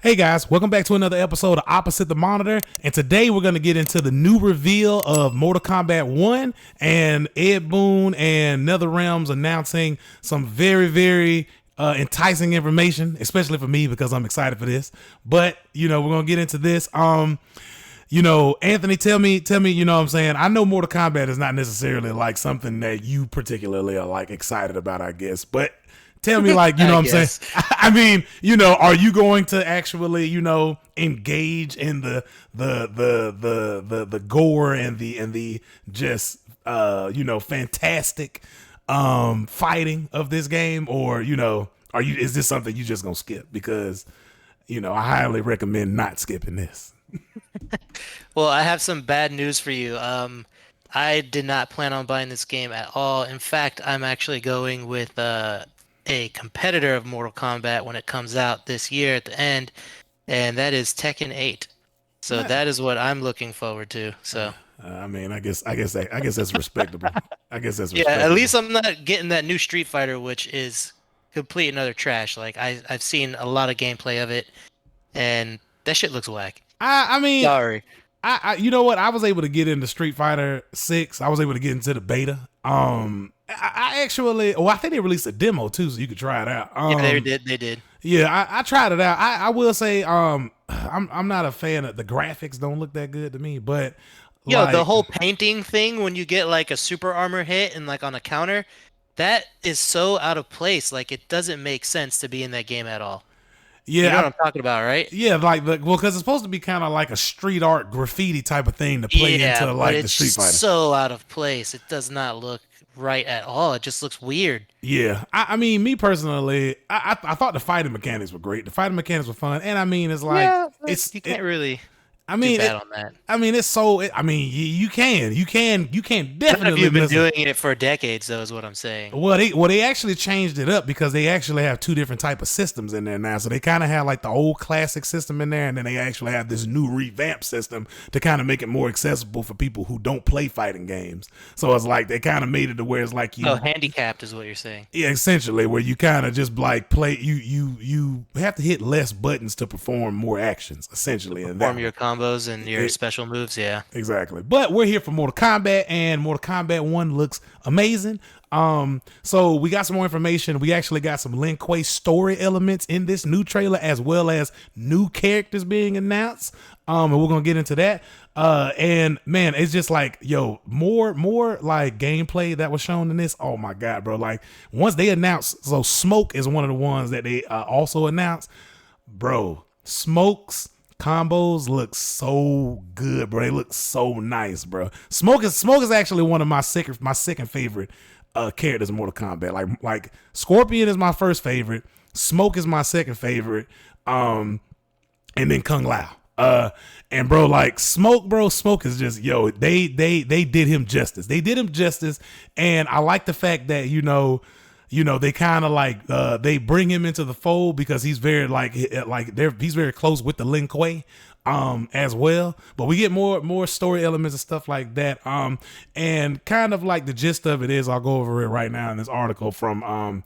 Hey guys, welcome back to another episode of Opposite the Monitor, and today we're going to get into the new reveal of Mortal Kombat 1 and Ed Boon and NetherRealms announcing some very enticing information, especially for me because I'm excited for this. But, we're going to get into this. Anthony, tell me, what I'm saying? I know Mortal Kombat is not necessarily like something that you particularly are like excited about, I guess, but tell me, like, what I'm saying? I mean, are you going to actually, engage in the gore and the just, fantastic fighting of this game? Or, is this something you just gonna skip? Because, I highly recommend not skipping this. Well, I have some bad news for you. I did not plan on buying this game at all. In fact, I'm actually going with a competitor of Mortal Kombat when it comes out this year at the end, and that is Tekken 8. So that is what I'm looking forward to. So I guess that's respectable. I guess that's respectable. yeah, at least I'm not getting that new Street Fighter, which is complete and utter trash. Like I've seen a lot of gameplay of it, and that shit looks whack. I mean, Sorry. you know what? I was able to get into Street Fighter 6. I was able to get into the beta. I actually, I think they released a demo too, so you could try it out. Yeah, they did. Yeah, I tried it out. I will say, I'm not a fan of the graphics. Don't look that good to me, but Yo, the whole painting thing when you get like a super armor hit and like on a counter, that is so out of place. Like it doesn't make sense to be in that game at all. Yeah, you know what I'm talking about, right? Yeah, because it's supposed to be kind of like a street art graffiti type of thing to play into like the Street Fighter. It's so out of place. It does not look right at all. It just looks weird. Yeah, I mean, me personally, I thought the fighting mechanics were great. The fighting mechanics were fun, and I mean, it's like you can't really. I mean, do bad on that. I mean, it's so. I mean, you can definitely. None of you've been doing it for decades, though, is what I'm saying. Well, they actually changed it up because they actually have two different type of systems in there now. So they kind of have like the old classic system in there, and then they actually have this new revamped system to kind of make it more accessible for people who don't play fighting games. So it's like they kind of made it to where it's like handicapped is what you're saying. Yeah, essentially, where you kind of just like play. You have to hit less buttons to perform more actions. Essentially, and perform your combos and your special moves, yeah. Exactly. But we're here for Mortal Kombat, and Mortal Kombat 1 looks amazing. So we got some more information. We actually got some Lin Kuei story elements in this new trailer, as well as new characters being announced. And we're gonna get into that. And man, it's just like, more like gameplay that was shown in this. Oh my God, bro. Like once they announced, so Smoke is one of the ones that they also announced. Bro, Smoke's combos look so good, bro. They look so nice, bro. Smoke is actually one of my second favorite characters in Mortal Kombat. Like Scorpion is my first favorite. Smoke is my second favorite. And then Kung Lao. And bro, like Smoke is just, they did him justice. They did him justice, and I like the fact that they kind of like they bring him into the fold because he's very he's very close with the Lin Kuei as well. But we get more story elements and stuff like that. And kind of like the gist of it is, I'll go over it right now in this article from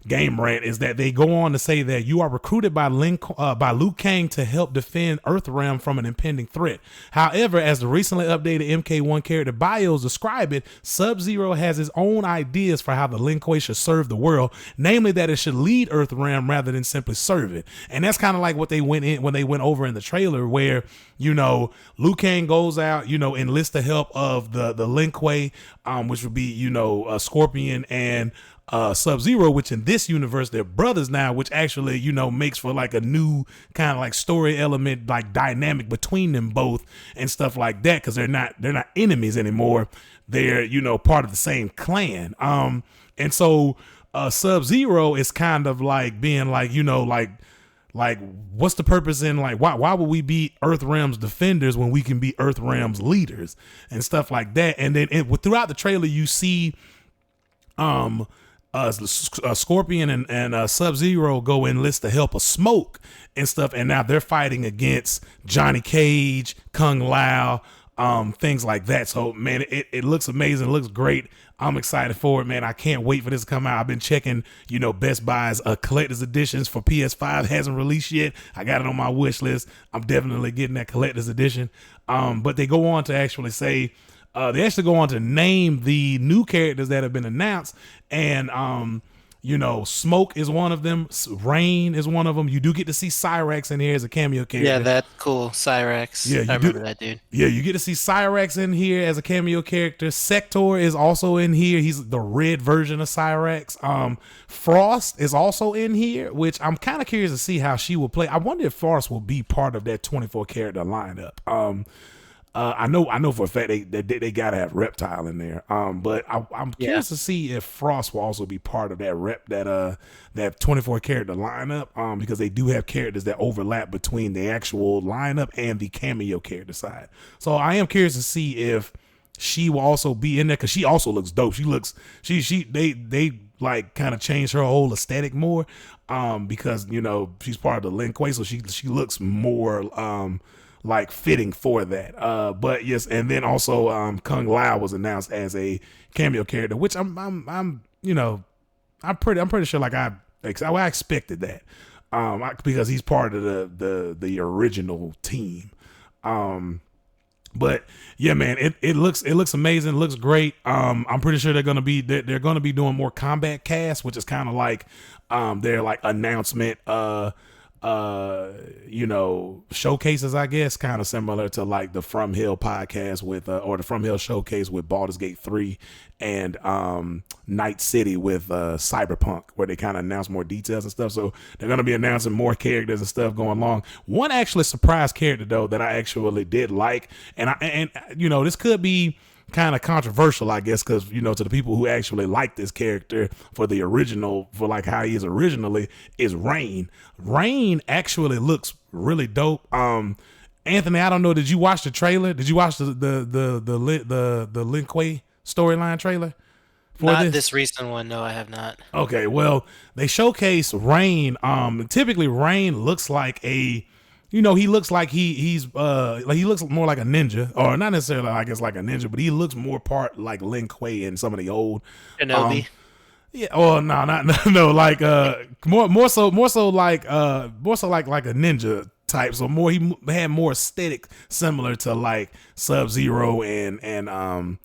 Game Rant, is that they go on to say that you are recruited by Liu Kang to help defend Earthrealm from an impending threat. However, as the recently updated MK1 character bios describe it, Sub-Zero has his own ideas for how the Lin Kuei should serve the world, namely that it should lead Earthrealm rather than simply serve it. And that's kind of like what they went in when they went over in the trailer, where Liu Kang goes out, enlists the help of the Lin Kuei, which would be Scorpion and Sub-Zero, which in this universe they're brothers now, which actually makes for like a new kind of like story element, like dynamic between them both and stuff like that, because they're not enemies anymore. They're part of the same clan. And so Sub-Zero is kind of like being like like what's the purpose in, like, why would we be Earthrealm's defenders when we can be Earthrealm's leaders and stuff like that. And then throughout the trailer you see Scorpion and Sub-Zero go enlist the help of Smoke and stuff, and now they're fighting against Johnny Cage, Kung Lao, things like that. So man, it looks amazing. It looks great. I'm excited for it, man. I can't wait for this to come out. I've been checking, Best Buy's collector's editions for PS5 hasn't released yet. I got it on my wish list. I'm definitely getting that collector's edition. But they go on to actually say, they actually go on to name the new characters that have been announced, and Smoke is one of them. Rain is one of them. You do get to see Cyrax in here as a cameo character. Yeah, that's cool. Cyrax. Yeah, I remember that dude. Yeah, you get to see Cyrax in here as a cameo character. Sector is also in here. He's the red version of Cyrax. Frost is also in here, which I'm kind of curious to see how she will play. I wonder if Frost will be part of that 24 character lineup. I know for a fact they gotta have Reptile in there. But I'm curious to see if Frost will also be part of that 24 character lineup. Because they do have characters that overlap between the actual lineup and the cameo character side. So I am curious to see if she will also be in there, because she also looks dope. They like kind of changed her whole aesthetic more. Because she's part of the Lin Kuei, so she looks more like fitting for that. But yes, and then also Kung Lao was announced as a cameo character, which I'm pretty sure like I expected that. Because he's part of the original team. But yeah, man, it looks amazing. It looks great. I'm pretty sure they're gonna be doing more combat casts, which is kind of like their like announcement showcases, I guess, kind of similar to like the From Hill podcast with or the From Hill showcase with Baldur's Gate 3 and Night City with Cyberpunk, where they kind of announce more details and stuff. So they're going to be announcing more characters and stuff going along. One actually surprise character though that I actually did like, and this could be kind of controversial, I guess, because to the people who actually like this character for the original, for like how he is originally, is Rain. Rain actually looks really dope. Anthony, I don't know, did you watch the trailer? Did you watch the Lin Kuei storyline trailer? Not this recent one. No, I have not. Okay, well, they showcase Rain. Typically Rain looks like he looks like he looks more like a ninja, or not necessarily I guess like a ninja, but he looks more part like Lin Kuei in some of the old Kenobi. Yeah, oh no, no, like more so like a ninja type. So he had more aesthetic similar to like Sub-Zero and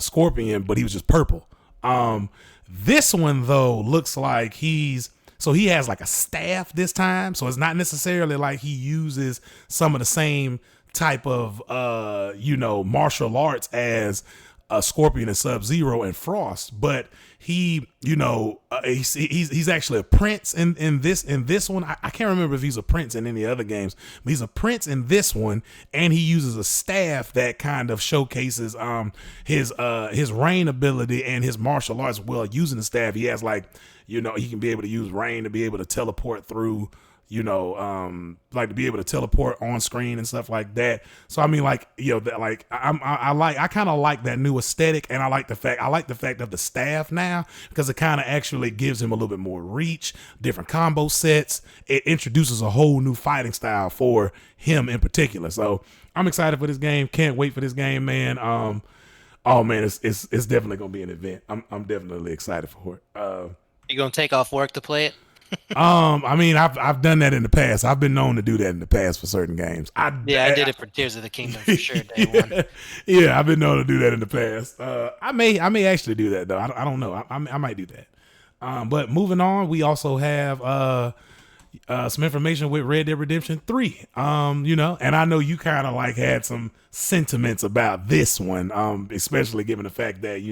Scorpion, but he was just purple. This one though looks like he has like a staff this time, so it's not necessarily like he uses some of the same type of martial arts as Scorpion and Sub-Zero and Frost, but he's actually a prince in this one. I can't remember if he's a prince in any other games, but he's a prince in this one, and he uses a staff that kind of showcases his rain ability and his martial arts. Well, using the staff, he has like he can be able to use rain to be able to teleport through, like to be able to teleport on screen and stuff like that. So I mean, like, that, like I kind of like that new aesthetic, and I like the fact of the staff now, because it kind of actually gives him a little bit more reach, different combo sets. It introduces a whole new fighting style for him in particular. So I'm excited for this game. Can't wait for this game, man. Oh man, it's definitely gonna be an event. I'm definitely excited for it. You gonna take off work to play it? I mean, I've done that in the past. I've been known to do that in the past for certain games. I did it for Tears of the Kingdom for sure. Day one. Yeah, I've been known to do that in the past. I may actually do that though. I don't know. I might do that. But moving on, we also have some information with Red Dead Redemption 3. And I know you kind of like had some sentiments about this one, especially given the fact that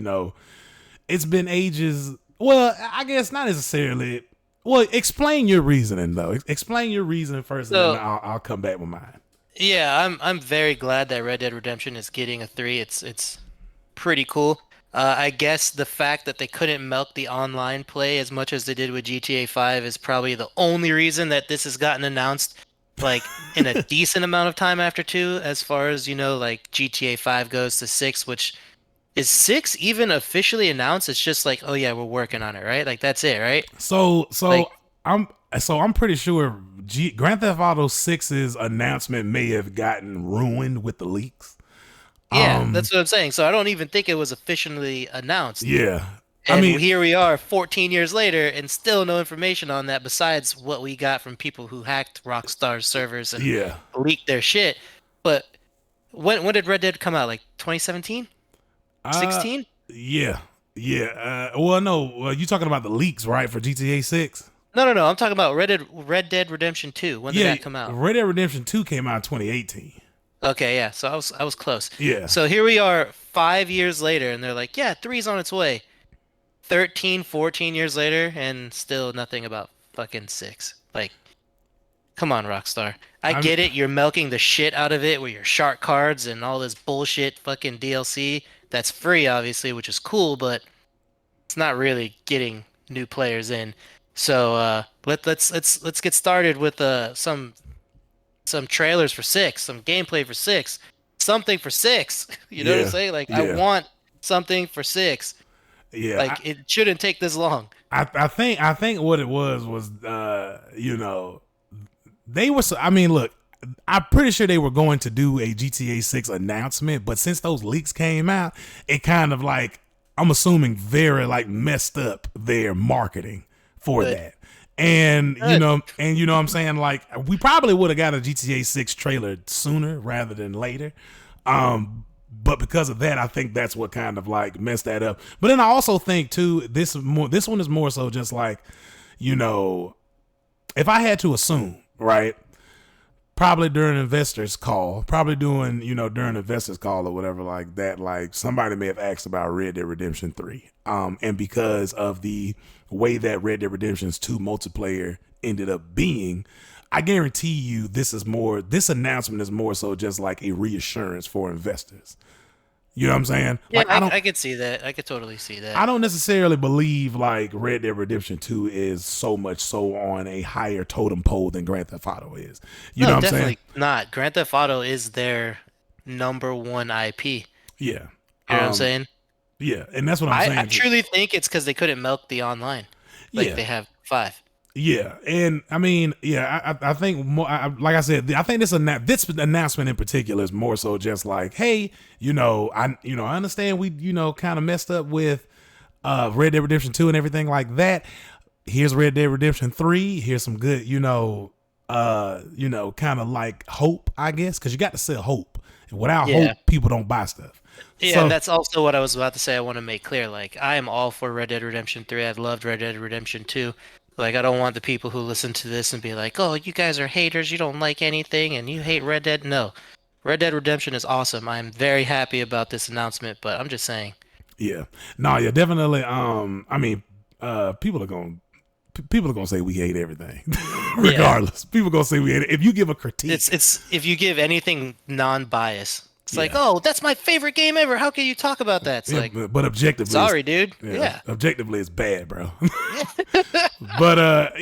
it's been ages. Well, I guess not necessarily. Well, explain your reasoning though. Explain your reason first, and then I'll come back with mine. Yeah, I'm very glad that Red Dead Redemption is getting a 3. It's pretty cool. I guess the fact that they couldn't milk the online play as much as they did with GTA 5 is probably the only reason that this has gotten announced like in a decent amount of time after 2, as far as like GTA 5 goes to 6, which is 6 even officially announced? It's just like, oh yeah, we're working on it, right? Like that's it, right? So I'm pretty sure Grand Theft Auto 6's announcement may have gotten ruined with the leaks. Yeah, that's what I'm saying. So I don't even think it was officially announced. Yeah. I And mean, here we are 14 years later and still no information on that besides what we got from people who hacked Rockstar's servers and yeah. leaked their shit. But when did Red Dead come out? Like 2017? Uh 16? yeah. Yeah. Well, no, you talking about the leaks, right, for GTA 6? No. I'm talking about Red Dead Redemption 2. When did Yeah, that come out? Red Dead Redemption 2 came out in 2018. Okay, yeah. So I was close. Yeah. So here we are 5 years later and they're like, yeah, three's on its way. 13, 14 years later and still nothing about fucking six. Like, come on, Rockstar. I I'm get it. You're milking the shit out of it with your shark cards and all this bullshit fucking DLC that's free, obviously, which is cool, but it's not really getting new players in. So let's get started with some trailers for six, some gameplay for six, something for six. You know what I'm yeah. saying? Like I Yeah. want something for six. Yeah. Like it shouldn't take this long. I think what it was they were I mean, look, I'm pretty sure they were going to do a GTA 6 announcement, but since those leaks came out, it kind of like, I'm assuming, very like messed up their marketing for Good. that. And Good. you know what I'm saying, like we probably would have got a GTA 6 trailer sooner rather than later. But because of that, I think that's what kind of like messed that up. But then I also think too, this one is more so just like, if I had to assume, right? Probably during investors call, during investors call or whatever like that, like somebody may have asked about Red Dead Redemption 3. And because of the way that Red Dead Redemption 2 multiplayer ended up being, I guarantee you this announcement is more so just like a reassurance for investors. You know what I'm saying? Yeah, Like I could see that. I could totally see that. I don't necessarily believe like Red Dead Redemption 2 is so much so on a higher totem pole than Grand Theft Auto is. You No, know what I'm definitely saying? not. Grand Theft Auto is their number one IP. Yeah. You know what I'm saying? Yeah, and that's what I'm I saying. truly think it's because they couldn't milk the online. Like Yeah. they have 5. Yeah, and I mean, I think more. Like I said, I think this announcement in particular is more so just like, hey, I understand we kind of messed up with Red Dead Redemption 2 and everything like that. Here's Red Dead Redemption 3. Here's some good, kind of like hope, I guess, because you got to sell hope. And without hope, people don't buy stuff. Yeah, So, and that's also what I was about to say. I want to make clear. Like, I am all for Red Dead Redemption 3. I've loved Red Dead Redemption 2. Like, I don't want the people who listen to this and be like, oh, you guys are haters. You don't like anything and you hate Red Dead. No. Red Dead Redemption is awesome. I'm very happy about this announcement, but I'm just saying. yeah, no, yeah, definitely. I mean, people are gonna say we hate everything, regardless. People gonna say we hate it. If you give a critique, It's if you give anything non-bias, it's like, oh, that's my favorite game ever. How can you talk about that? It's like, but objectively, sorry, dude. Yeah. objectively, it's bad, bro. But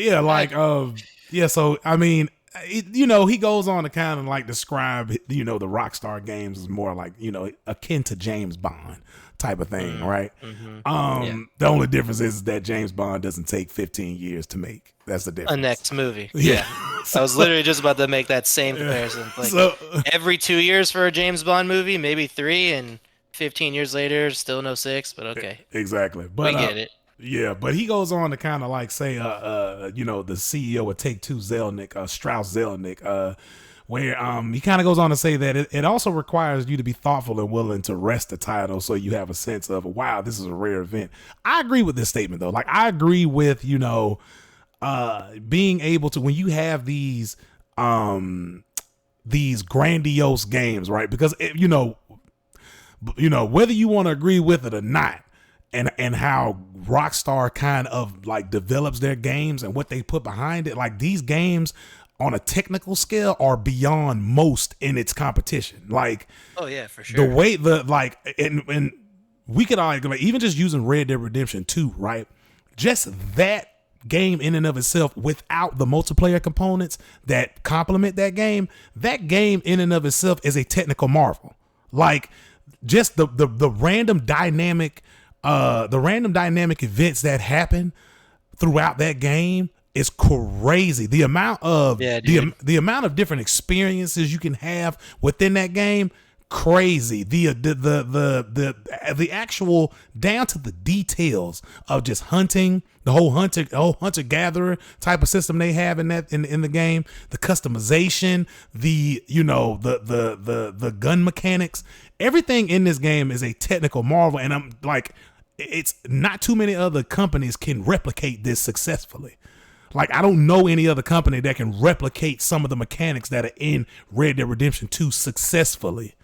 So I mean, he goes on to kind of like describe, the Rockstar games as more like akin to James Bond type of thing, right? The only difference is that James Bond doesn't take 15 years to make. That's the difference. A next movie. Yeah. I was literally just about to make that same comparison. Like, every 2 years for a James Bond movie, maybe 3, and 15 years later, still no 6, but okay. Exactly. But we get it. Yeah, but he goes on to kind of like say, the CEO of Take-Two, Strauss Zelnick, where he kind of goes on to say that it also requires you to be thoughtful and willing to rest the title so you have a sense of, wow, this is a rare event. I agree with this statement, though. Like, I agree with, being able to, when you have these grandiose games, right? Because, whether you want to agree with it or not, and how Rockstar kind of like develops their games and what they put behind it, like these games on a technical scale are beyond most in its competition. Like, oh yeah, for sure. The way and we could argue, like, even just using Red Dead Redemption 2, right? Just that game in and of itself, without the multiplayer components that complement that game in and of itself is a technical marvel. Like, just the random dynamic events that happen throughout that game is crazy. The amount of the amount of different experiences you can have within that game, crazy. The actual down to the details of just hunting, the whole hunter gatherer type of system they have in the game, the customization, the gun mechanics, everything in this game is a technical marvel, and I'm like, it's not too many other companies can replicate this successfully. Like, I don't know any other company that can replicate some of the mechanics that are in Red Dead Redemption 2 successfully.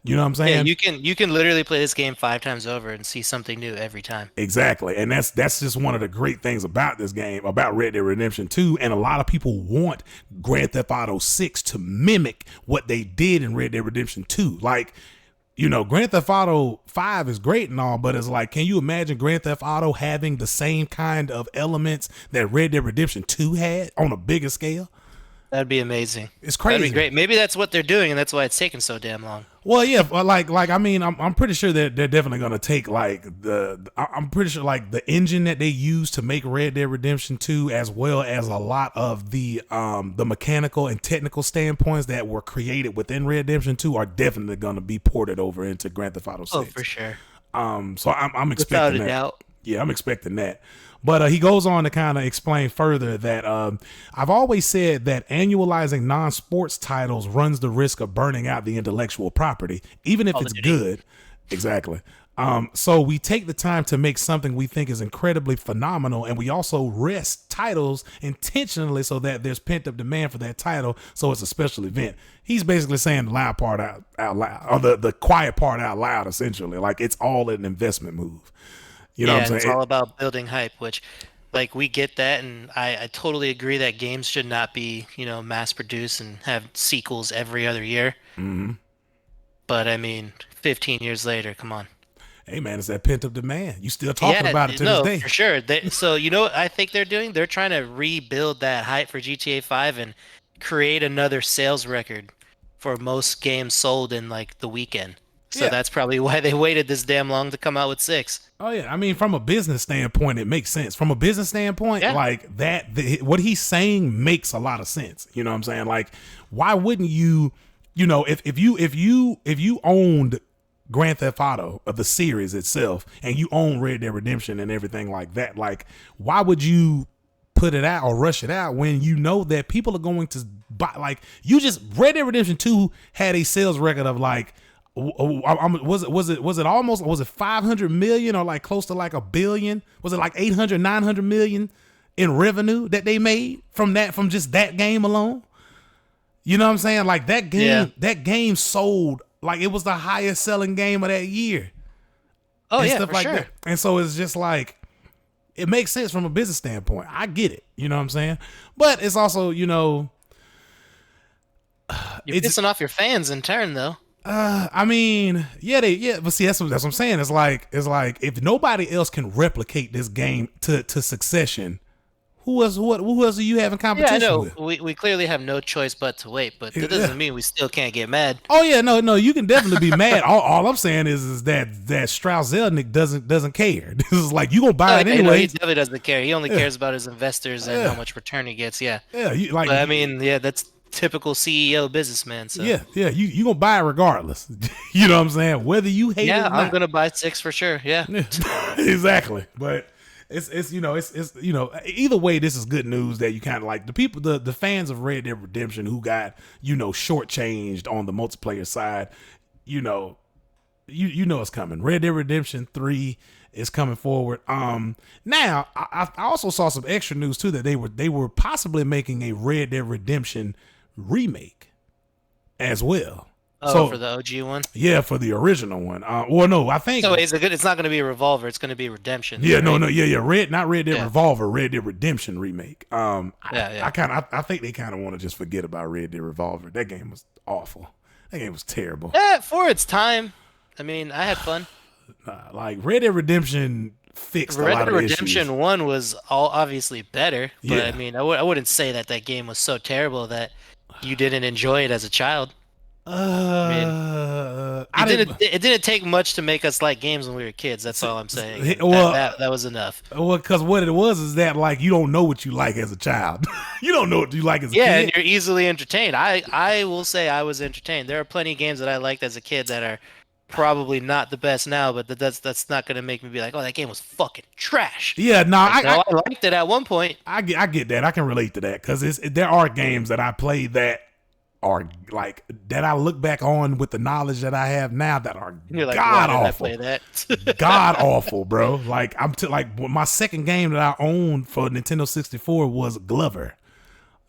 You know what I'm saying? Yeah, you can literally play this game 5 times over and see something new every time. Exactly. And that's just one of the great things about this game, about Red Dead Redemption 2. And a lot of people want Grand Theft Auto 6 to mimic what they did in Red Dead Redemption 2. Like, Grand Theft Auto 5 is great and all, but it's like, can you imagine Grand Theft Auto having the same kind of elements that Red Dead Redemption 2 had on a bigger scale? That'd be amazing. It's crazy. That'd be great. Maybe that's what they're doing, and that's why it's taking so damn long. Well, yeah, I mean, I'm pretty sure that they're definitely gonna take I'm pretty sure like the engine that they use to make Red Dead Redemption 2, as well as a lot of the mechanical and technical standpoints that were created within Red Dead Redemption 2 are definitely gonna be ported over into Grand Theft Auto 6. Oh, for sure. So I'm expecting Without a doubt. Yeah, I'm expecting that. But he goes on to kind of explain further that I've always said that annualizing non-sports titles runs the risk of burning out the intellectual property, even if it's good. Exactly. So we take the time to make something we think is incredibly phenomenal, and we also rest titles intentionally so that there's pent-up demand for that title, so it's a special event. He's basically saying the loud part out loud, or the quiet part out loud, essentially. Like, it's all an investment move. You know what I'm saying? It's all about building hype, which, like, we get that, and I totally agree that games should not be, mass produced and have sequels every other year. Mm-hmm. But I mean, 15 years later, come on. Hey man, it's that pent up demand. You still talking about it to this day? For sure. So what I think they're doing? They're trying to rebuild that hype for GTA 5 and create another sales record for most games sold in like the weekend. So that's probably why they waited this damn long to come out with 6. Oh yeah, I mean, from a business standpoint, it makes sense. From a business standpoint, like that, what he's saying makes a lot of sense. You know what I'm saying? Like, why wouldn't you? If you owned Grand Theft Auto of the series itself, and you own Red Dead Redemption and everything like that, like, why would you put it out or rush it out when you know that people are going to buy? Like, Red Dead Redemption 2 had a sales record of like, was it 500 million or like close to like a billion? Was it like 800, 900 million in revenue that they made from just that game alone? You know what I'm saying? Like, that game sold like it was the highest selling game of that year. Oh and yeah, stuff for like sure. that. And so it's just like, it makes sense from a business standpoint. I get it. You know what I'm saying? But it's also, you're pissing off your fans in turn, though. I mean, but see, that's what I'm saying. It's like if nobody else can replicate this game to succession, who else are you having competition with? We clearly have no choice but to wait, but that doesn't mean we still can't get mad. Oh yeah, no, you can definitely be mad. All I'm saying is that Strauss-Zelnick doesn't care. This is like, you gonna buy it anyway. He definitely doesn't care. He only cares about his investors and how much return he gets. Yeah. Yeah, but I mean, that's typical CEO businessman. So you gonna buy it regardless. You know what I'm saying? Whether you hate it or not. I'm gonna buy 6 for sure. Yeah. Exactly. But it's either way, this is good news that you kind of like the people, the fans of Red Dead Redemption who got shortchanged on the multiplayer side. It's coming. Red Dead Redemption 3 is coming forward. Now I also saw some extra news too, that they were possibly making a Red Dead Redemption remake as well. Oh, for the OG one? Yeah, for the original one. Well, no, I think. So it's not going to be a Revolver. It's going to be Redemption. Yeah, right? No, yeah. Not Red Dead Revolver. Red Dead Redemption remake. I think they kind of want to just forget about Red Dead Revolver. That game was awful. That game was terrible. Yeah, for its time. I mean, I had fun. Like, Red Dead Redemption fixed a lot of issues. Red Dead Redemption 1 was obviously better, but I mean, I wouldn't say that game was so terrible that you didn't enjoy it as a child. I mean, I didn't. it didn't take much to make us like games when we were kids. That's all I'm saying, and Well, that was enough. well, because what it was is that like you don't know what you like as a child. You don't know what you like as a Yeah, and kid. you're easily entertained. I will say I was entertained. There are plenty of games that I liked as a kid that are probably not the best now, but that's not gonna make me be like, oh, that game was fucking trash. Yeah, no, Like, no, I liked it at one point. I get that. I can relate to that because there are games that I played that are like that I look back on with the knowledge that I have now that are And you're like, why god did I awful. play that? God awful, bro. Like like my second game that I owned for Nintendo 64 was Glover.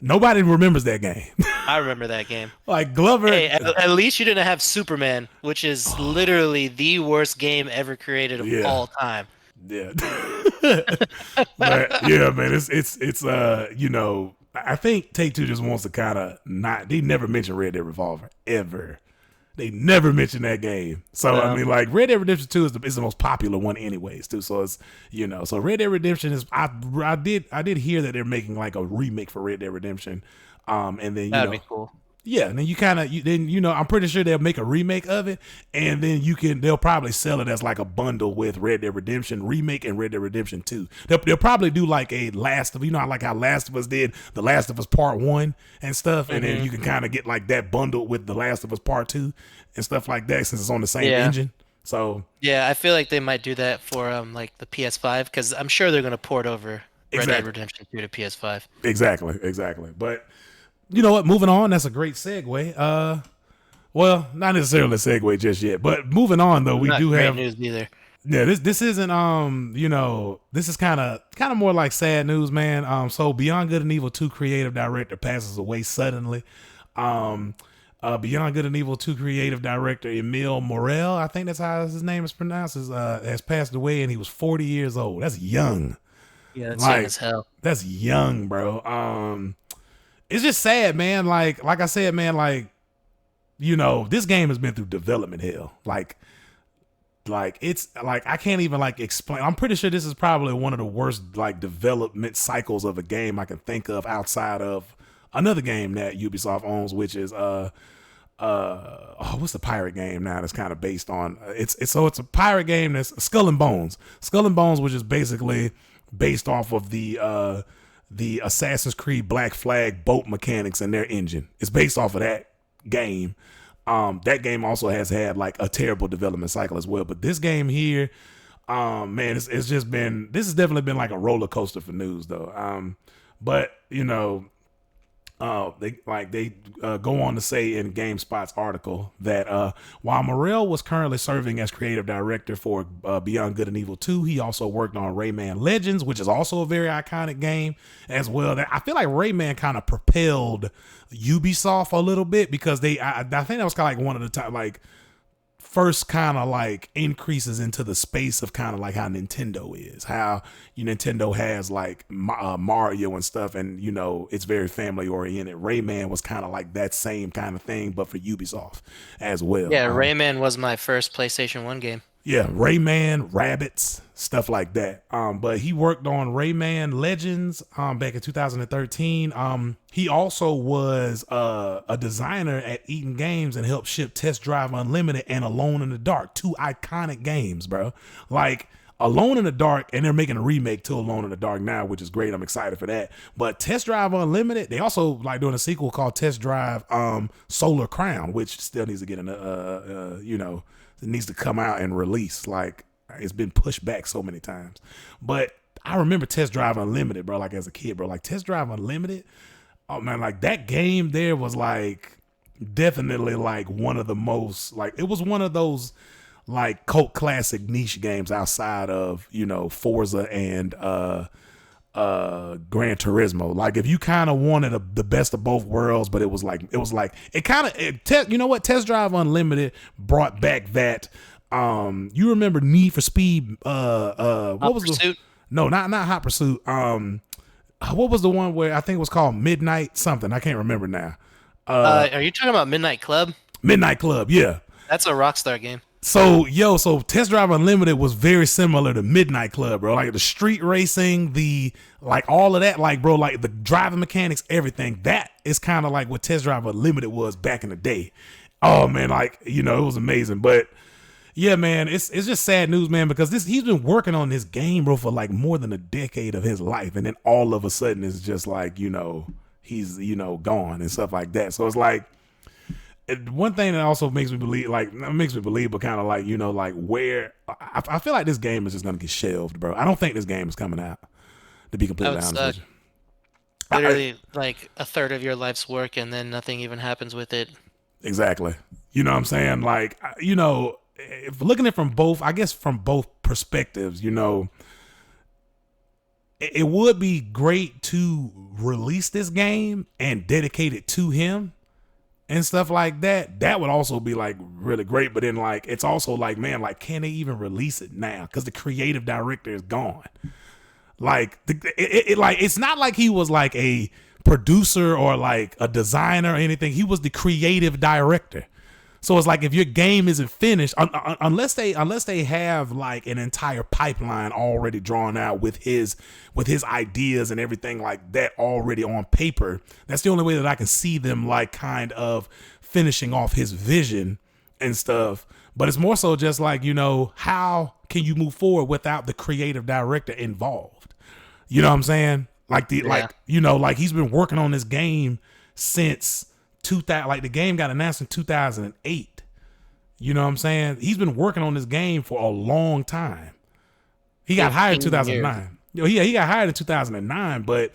Nobody remembers that game. I remember that game. Like Glover. Hey, at least you didn't have Superman, which is literally the worst game ever created of Yeah. all time. Yeah. But yeah, man, it's you know, I think Take-Two just wants to kind of not. They never mention Red Dead Revolver ever. They never mention that game. So I mean, like Red Dead Redemption 2 is the most popular one, anyways, too. So it's so Red Dead Redemption is. I did hear that they're making like a remake for Red Dead Redemption, and then That'd be cool. yeah, and then I'm pretty sure they'll make a remake of it, and then they'll probably sell it as like a bundle with Red Dead Redemption Remake and Red Dead Redemption 2. They'll probably do like a like how Last of Us did The Last of Us Part 1 and stuff, and then you can kind of get like that bundled with The Last of Us Part 2 and stuff like that since it's on the same engine. So yeah, I feel like they might do that for like the PS5 because I'm sure they're gonna port over Red Dead Redemption 2 to PS5. Exactly. But you know what? Moving on. That's a great segue. Well, not necessarily a segue just yet, but moving on though, we Not do great have news either. Yeah, this isn't this is kind of more like sad news, man. So Beyond Good and Evil 2 creative director passes away suddenly. Beyond Good and Evil 2 creative director Emile Morel, I think that's how his name is pronounced, has passed away, and he was 40 years old. That's young. Yeah, that's young as hell. That's young, bro. It's just sad, man. Like I said, man, like, this game has been through development hell. Like it's like I can't even like explain. I'm pretty sure this is probably one of the worst like development cycles of a game I can think of outside of another game that Ubisoft owns, which is what's the pirate game now that's kind of based on it's a pirate game that's Skull and Bones, which is basically based off of the Assassin's Creed Black Flag boat mechanics and their engine. It's based off of that game. That game also has had like a terrible development cycle as well. But this game here, man, this has definitely been like a roller coaster for news though. But they go on to say in GameSpot's article that while Morel was currently serving as creative director for Beyond Good and Evil 2, he also worked on Rayman Legends, which is also a very iconic game as well. I feel like Rayman kind of propelled Ubisoft a little bit because I think that was kind of like one of the time like first kind of like increases into the space of kind of like how Nintendo is, how Nintendo has like Mario and stuff, and it's very family oriented. Rayman was kind of like that same kind of thing, but for Ubisoft as well. Yeah, Rayman was my first PlayStation 1 game. Yeah, Rayman, Rabbids, stuff like that. But he worked on Rayman Legends back in 2013. He also was a designer at Eaton Games and helped ship Test Drive Unlimited and Alone in the Dark, two iconic games, bro. Like Alone in the Dark, and they're making a remake to Alone in the Dark now, which is great. I'm excited for that. But Test Drive Unlimited, they also like doing a sequel called Test Drive Solar Crown, which still needs to get it needs to come out and release. Like it's been pushed back so many times. But I remember Test Drive Unlimited, bro, like as a kid, bro. Like Test Drive Unlimited, oh man, like that game there was like definitely like one of the most, like it was one of those like cult classic niche games outside of, Forza and Gran Turismo. Like if you kind of wanted the best of both worlds, but Test Drive Unlimited brought back that you remember Need for Speed what was Pursuit? No, not Hot Pursuit. What was the one where I think it was called Midnight something? I can't remember now. Are you talking about Midnight Club? Midnight Club, yeah. That's a Rockstar game. So Test Drive Unlimited was very similar to Midnight Club, bro. Like the street racing, like all of that, like bro, like the driving mechanics, everything. That is kind of like what Test Drive Unlimited was back in the day. Oh man, like, you know, it was amazing. But yeah, man, it's just sad news, man, because he's been working on this game, bro, for like more than a decade of his life, and then all of a sudden it's just like, you know, he's, you know, gone and stuff like that. So it's like, one thing that also makes me believe, but kind of like, you know, like where I feel like this game is just gonna get shelved, bro. I don't think this game is coming out, to be completely honest with you. Literally, like a third of your life's work, and then nothing even happens with it. Exactly. You know what I'm saying? Like, you know, if looking at it from both, I guess from both perspectives, you know, it would be great to release this game and dedicate it to him and stuff like that. That would also be like really great. But then like, it's also like, man, like, can they even release it now? Because the creative director is gone. Like, like, it's not like he was like a producer or like a designer or anything. He was the creative director. So it's like, if your game isn't finished, unless they have like an entire pipeline already drawn out with his ideas and everything like that already on paper, that's the only way that I can see them like kind of finishing off his vision and stuff. But it's more so just like, you know, how can you move forward without the creative director involved? You know what I'm saying? Like like, you know, like he's been working on this game since 2000. Like the game got announced in 2008. You know what I'm saying? He's been working on this game for a long time. He got hired in 2009. Yeah, he got hired in 2009, but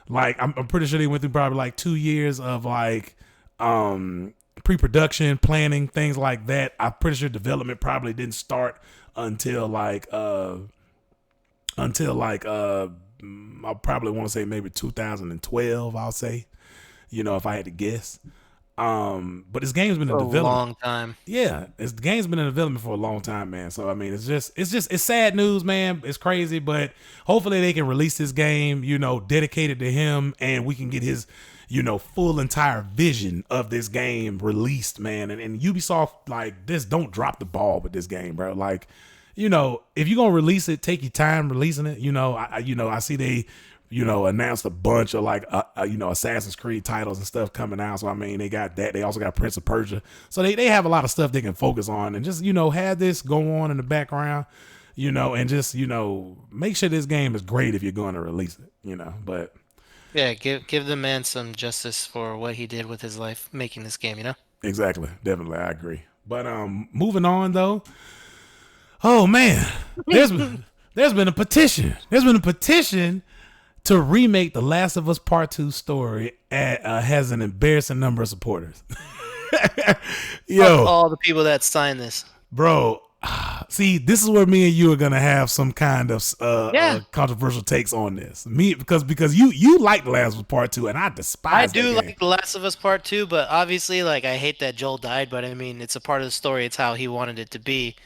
like I'm pretty sure they went through probably like 2 years of like pre-production, planning, things like that. I'm pretty sure development probably didn't start until like I probably want to say maybe 2012, I'll say, you know, if I had to guess. But this game's been in development. A long time. Yeah, the game's been in development for a long time, man. So I mean, it's sad news, man. It's crazy, but hopefully they can release this game, you know, dedicated to him, and we can get his, you know, full entire vision of this game released, man. And Ubisoft, like, this, don't drop the ball with this game, bro. Like, you know, if you're gonna release it, take your time releasing it. You know, I see they, you know, announced a bunch of like, you know, Assassin's Creed titles and stuff coming out. So I mean, they got that. They also got Prince of Persia. So they have a lot of stuff they can focus on, and just, you know, have this go on in the background, you know, and just, you know, make sure this game is great if you're going to release it, you know. But yeah, give the man some justice for what he did with his life making this game, you know? Exactly. Definitely. I agree. But moving on though. Oh man, there's been a petition. There's been a petition to remake The Last of Us Part 2 story. Has an embarrassing number of supporters. Yo, all the people that signed this, bro. See, this is where me and you are gonna have some kind of controversial takes on this. Me, because you like The Last of Us Part 2, and I despise. I do like The Last of Us Part 2, but obviously, like, I hate that Joel died. But I mean, it's a part of the story. It's how he wanted it to be.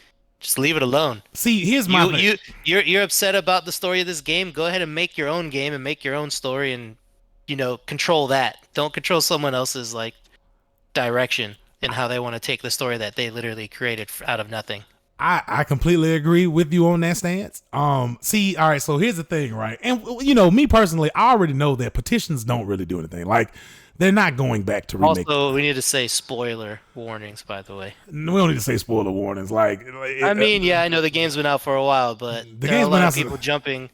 Just leave it alone. See, here's my thing. You're upset about the story of this game. Go ahead and make your own game and make your own story, and, you know, control that. Don't control someone else's like direction in how they want to take the story that they literally created out of nothing. I completely agree with you on that stance. See, all right, so here's the thing, right? And, you know, me personally, I already know that petitions don't really do anything. Like, they're not going back to remake. Also, we need to say spoiler warnings, by the way. We don't need to say spoiler warnings. I mean, yeah, I know the game's been out for a while, but there are a lot of people jumping.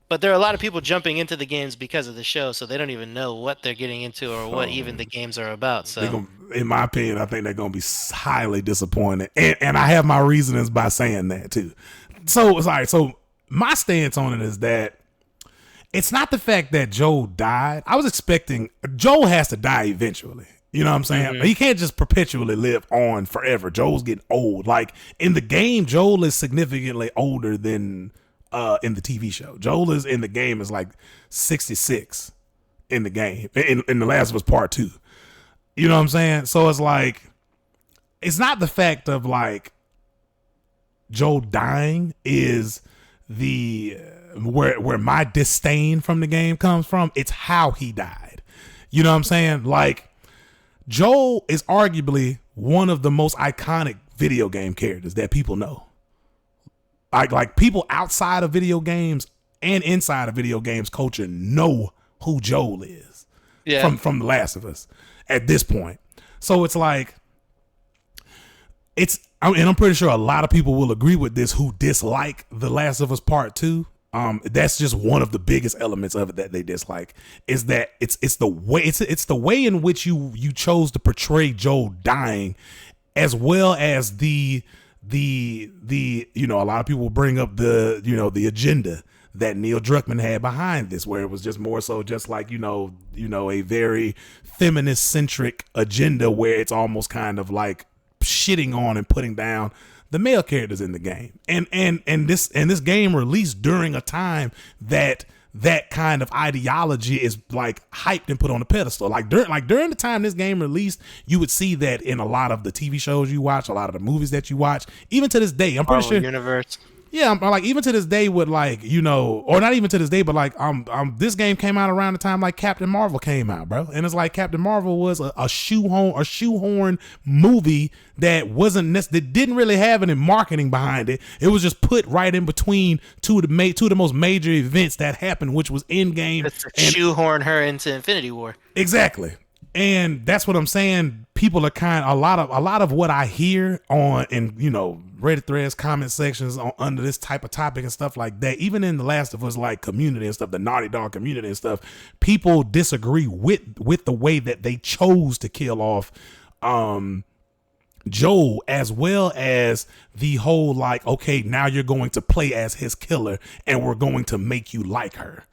But there are a lot of people jumping into the games because of the show, so they don't even know what they're getting into or what even the games are about. So, in my opinion, I think they're going to be highly disappointed, and I have my reasonings by saying that too. So, sorry. So, my stance on it is that it's not the fact that Joel died. I was expecting Joel has to die eventually. You know what I'm saying? Mm-hmm. He can't just perpetually live on forever. Joel's getting old. Like in the game, Joel is significantly older than in the TV show. Joel is in the game is like 66 in the game. In The Last of Us Part 2. You know what I'm saying? So it's like, it's not the fact of like Joel dying is the where my disdain from the game comes from. It's how he died. You know what I'm saying? Like, Joel is arguably one of the most iconic video game characters that people know. Like people outside of video games and inside of video games culture know who Joel is. Yeah. From The Last of Us at this point. So it's like, and I'm pretty sure a lot of people will agree with this who dislike The Last of Us Part 2. That's just one of the biggest elements of it that they dislike, is that it's the way in which you chose to portray Joel dying, as well as the a lot of people bring up the agenda that Neil Druckmann had behind this, where it was just more so just like a very feminist centric agenda, where it's almost kind of like shitting on and putting down the male characters in the game. And this game released during a time that kind of ideology is like hyped and put on a pedestal. Like during the time this game released, you would see that in a lot of the TV shows you watch, a lot of the movies that you watch, even to this day. I'm pretty sure Universe. Yeah, I'm like, even to this day with like, or not even to this day, but like, this game came out around the time like Captain Marvel came out, bro. And it's like Captain Marvel was a shoehorn movie that that didn't really have any marketing behind it. It was just put right in between two of the most major events that happened, which was Endgame. It's to shoehorn her into Infinity War. Exactly. And that's what I'm saying. People are a lot of what I hear on, and Reddit threads, comment sections under this type of topic and stuff like that, even in the Last of Us like community and stuff, the Naughty Dog community and stuff, people disagree with the way that they chose to kill off Joel, as well as the whole like, okay, now you're going to play as his killer and we're going to make you like her,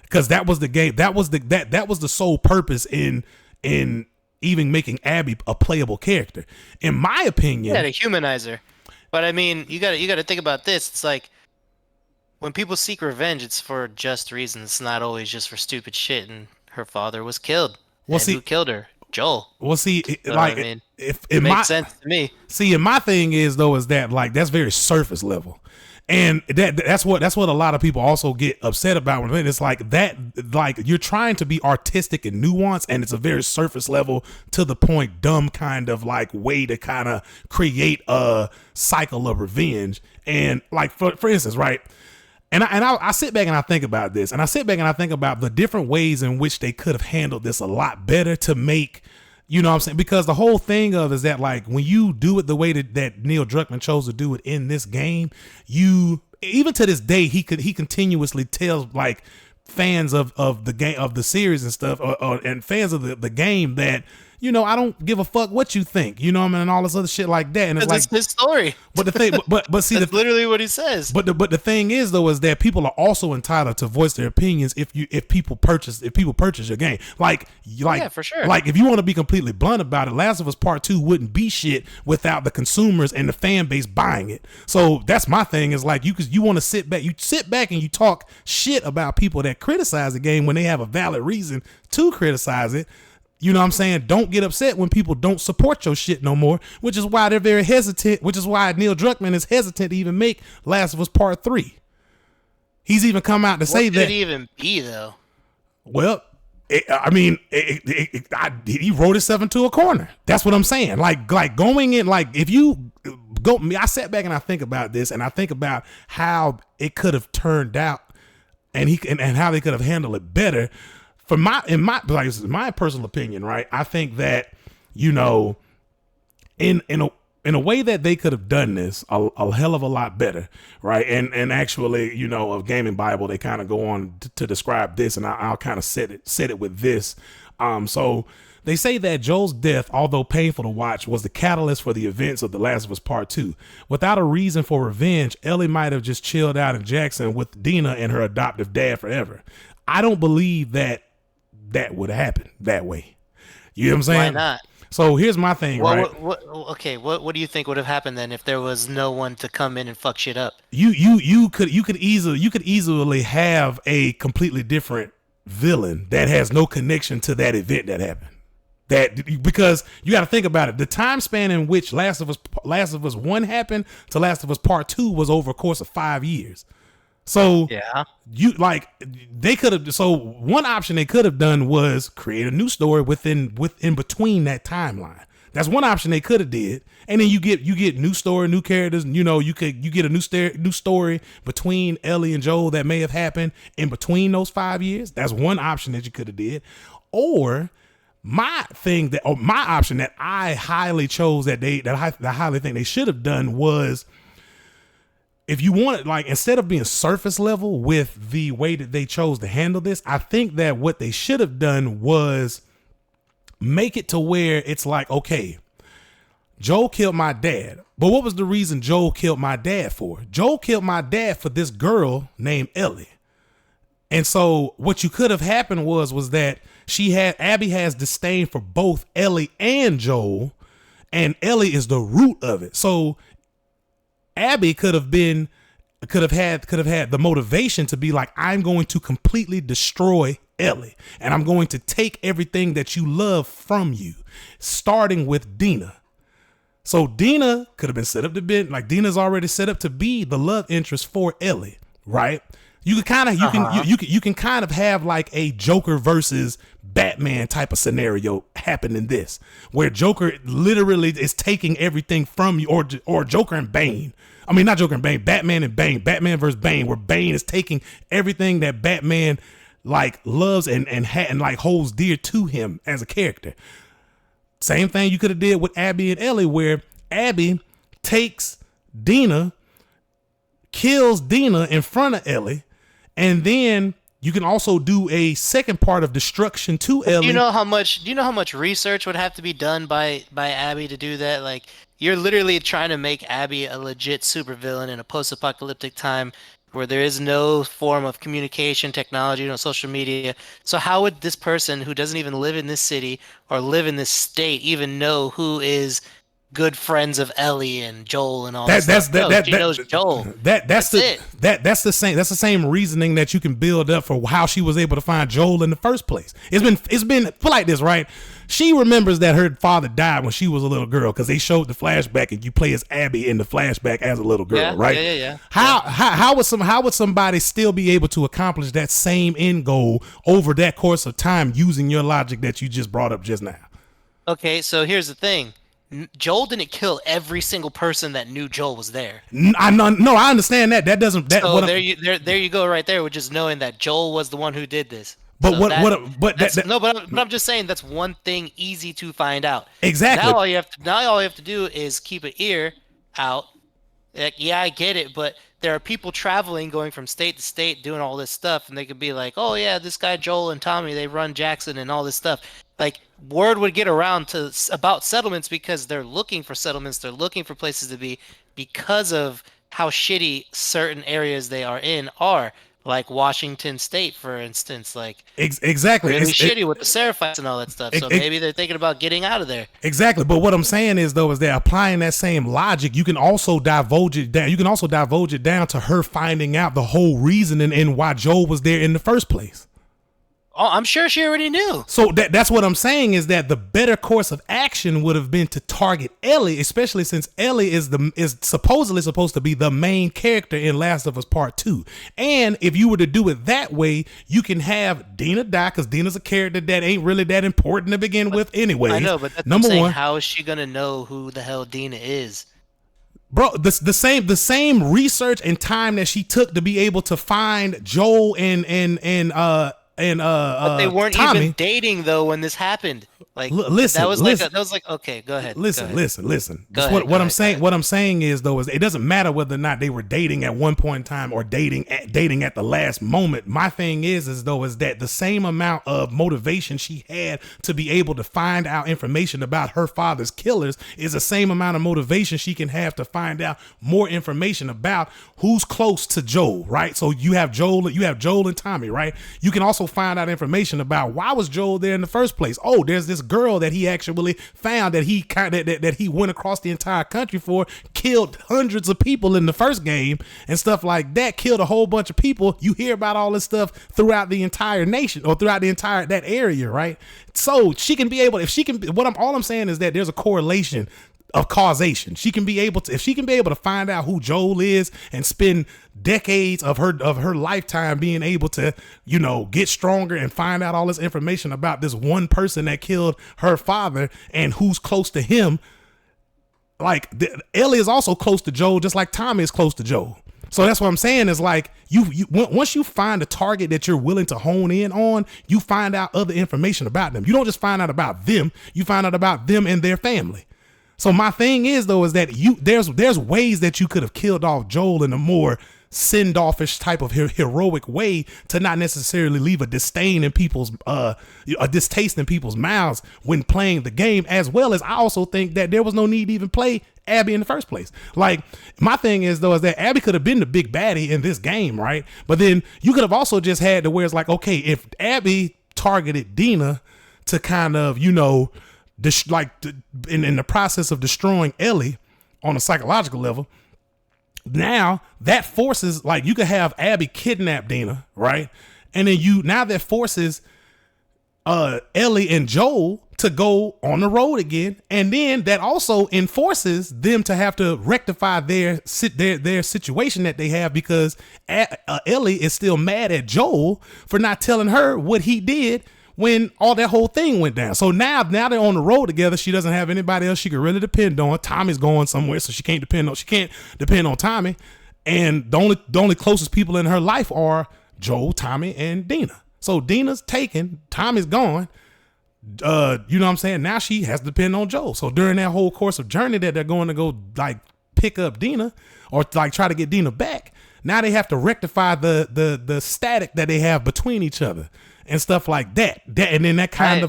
because that was the game, that was the sole purpose in even making Abby a playable character, in my opinion. Yeah, to humanize her. But I mean, you got to think about this. It's like when people seek revenge, it's for just reasons. It's not always just for stupid shit. And her father was killed. Well, who killed her? Joel. Well, see, if it makes sense to me. See, and my thing is though, is that like that's very surface level. And that's what a lot of people also get upset about when it's like that, like you're trying to be artistic and nuanced, and it's a very surface level, to the point, dumb kind of like way to kind of create a cycle of revenge. And like for instance, right? And I sit back and I think about this, and I sit back and I think about the different ways in which they could have handled this a lot better to make. You know what I'm saying? Because the whole thing of is that like when you do it the way that Neil Druckmann chose to do it in this game, even to this day he continuously tells like fans of the game, of the series and stuff, and fans of the game that I don't give a fuck what you think, what I mean, and all this other shit like that. And it's like it's his story. But the thing, but see, that's literally what he says. But the thing is though, is that people are also entitled to voice their opinions if people purchase your game. Like yeah, for sure. Like if you want to be completely blunt about it, Last of Us Part 2 wouldn't be shit without the consumers and the fan base buying it. So that's my thing, is like you want to sit back and you talk shit about people that criticize the game when they have a valid reason to criticize it. You know what I'm saying? Don't get upset when people don't support your shit no more, which is why they're very hesitant, which is why Neil Druckmann is hesitant to even make Last of Us Part 3. He's even come out to say that. What could it even be, though? Well, he wrote himself into a corner. That's what I'm saying. Like going in, like if you go, I sat back and I think about this, and I think about how it could have turned out, and how they could have handled it better. In my personal opinion, right? I think that, in a way that they could have done this a hell of a lot better, right? And actually, of Gaming Bible, they kind of go on to describe this, and I'll kind of set it with this. So they say that Joel's death, although painful to watch, was the catalyst for the events of The Last of Us Part 2. Without a reason for revenge, Ellie might have just chilled out in Jackson with Dina and her adoptive dad forever. I don't believe that would happen that way. You know what I'm saying? Why not? So here's my thing, right? What do you think would have happened then if there was no one to come in and fuck shit up? You could easily have a completely different villain that has no connection to that event that happened. Because you got to think about it. The time span in which Last of Us 1 happened to Last of Us Part 2 was over a course of 5 years. So yeah, they could have. So one option they could have done was create a new story within between that timeline. That's one option they could have did, and then you get new story, new characters. You get a new story between Ellie and Joel that may have happened in between those 5 years. That's one option that you could have did, or My thing that, or my option that I highly chose that I highly think they should have done was, if you wanted, like, instead of being surface level with the way that they chose to handle this, I think that what they should have done was make it to where it's like, okay, Joel killed my dad. But what was the reason Joel killed my dad for? Joel killed my dad for this girl named Ellie. And so what you could have happened was that Abby has disdain for both Ellie and Joel, and Ellie is the root of it. So Abby could have had the motivation to be like, I'm going to completely destroy Ellie, and I'm going to take everything that you love from you, starting with Dina. So Dina could have been set up to be like, Dina's already set up to be the love interest for Ellie, right? You can kind of have like a Joker versus Batman type of scenario happen in this, where Joker literally is taking everything from you, or Joker and Bane. I mean, not Joker and Bane, Batman and Bane, Batman versus Bane, where Bane is taking everything that Batman like loves and like holds dear to him as a character. Same thing you could have did with Abby and Ellie, where Abby takes Dina, kills Dina in front of Ellie, and then you can also do a second part of destruction to Ellie. Do you know how much research would have to be done by Abby to do that? Like, you're literally trying to make Abby a legit supervillain in a post-apocalyptic time where there is no form of communication technology, no social media. So how would this person who doesn't even live in this city or live in this state even know who is good friends of Ellie and Joel and all that stuff? She knows Joel. That's the same reasoning that you can build up for how she was able to find Joel in the first place. It's been put like this, right? She remembers that her father died when she was a little girl, because they showed the flashback and you play as Abby in the flashback as a little girl, right? Yeah. How would somebody still be able to accomplish that same end goal over that course of time using your logic that you just brought up just now? Okay, so here's the thing. Joel didn't kill every single person that knew Joel was there. I understand that. That doesn't. So there you go, right there, with just knowing that Joel was the one who did this. But I'm just saying that's one thing easy to find out. Exactly. Now all you have to do is keep an ear out. Like, yeah, I get it, but there are people traveling, going from state to state, doing all this stuff, and they could be like, oh yeah, this guy Joel and Tommy, they run Jackson and all this stuff. Like, word would get around about settlements, because they're looking for settlements, they're looking for places to be, because of how shitty certain areas they are in are. Like Washington State, for instance, like exactly, really shitty with the Seraphites and all that stuff. So maybe they're thinking about getting out of there. Exactly, but what I'm saying is that applying that same logic, you can also divulge it down. You can also divulge it down to her finding out the whole reason and why Joel was there in the first place. Oh, I'm sure she already knew. So that's what I'm saying, is that the better course of action would have been to target Ellie, especially since Ellie is supposedly supposed to be the main character in Last of Us Part 2. And if you were to do it that way, you can have Dina die, because Dina's a character that ain't really that important to begin with anyway. I know, but that's number one. How is she gonna know who the hell Dina is? Bro, the same research and time that she took to be able to find Joel but they weren't Tommy, even dating though when this happened. Like, listen, that was like okay, go ahead. Listen. What I'm saying is it doesn't matter whether or not they were dating at one point in time or dating at the last moment. My thing is that the same amount of motivation she had to be able to find out information about her father's killers is the same amount of motivation she can have to find out more information about who's close to Joel, right? So you have Joel and Tommy, right? You can also find out information about why was Joel there in the first place. Oh, there's this girl that he actually found that he went across the entire country for, killed hundreds of people in the first game and stuff like that, killed a whole bunch of people. You hear about all this stuff throughout the entire nation or throughout the entire that area, right? So she can be able, all I'm saying is that there's a correlation of causation. If she can be able to find out who Joel is and spend decades of her lifetime being able to, get stronger and find out all this information about this one person that killed her father and who's close to him. Like, Ellie is also close to Joel, just like Tommy is close to Joel. So that's what I'm saying is like once you find a target that you're willing to hone in on, you find out other information about them. You don't just find out about them, you find out about them and their family. So my thing is though is that there's ways that you could have killed off Joel in a more send-offish type of heroic way to not necessarily leave a disdain in people's a distaste in people's mouths when playing the game, as well as I also think that there was no need to even play Abby in the first place. Like my thing is though is that Abby could have been the big baddie in this game, right? But then you could have also just had to where it's like, okay, if Abby targeted Dina to kind of, you know, in the process of destroying Ellie on a psychological level, now that forces, like, you could have Abby kidnap Dina, right? And then now that forces Ellie and Joel to go on the road again, and then that also enforces them to have to rectify their situation that they have, because Ellie is still mad at Joel for not telling her what he did when all that whole thing went down. So now they're on the road together. She doesn't have anybody else she can really depend on. Tommy's going somewhere, so she can't depend on Tommy. And the only closest people in her life are Joel, Tommy, and Dina. So Dina's taken, Tommy's gone. You know what I'm saying? Now she has to depend on Joel. So during that whole course of journey that they're going to go like pick up Dina or like try to get Dina back, now they have to rectify the static that they have between each other and stuff like that. And then that kind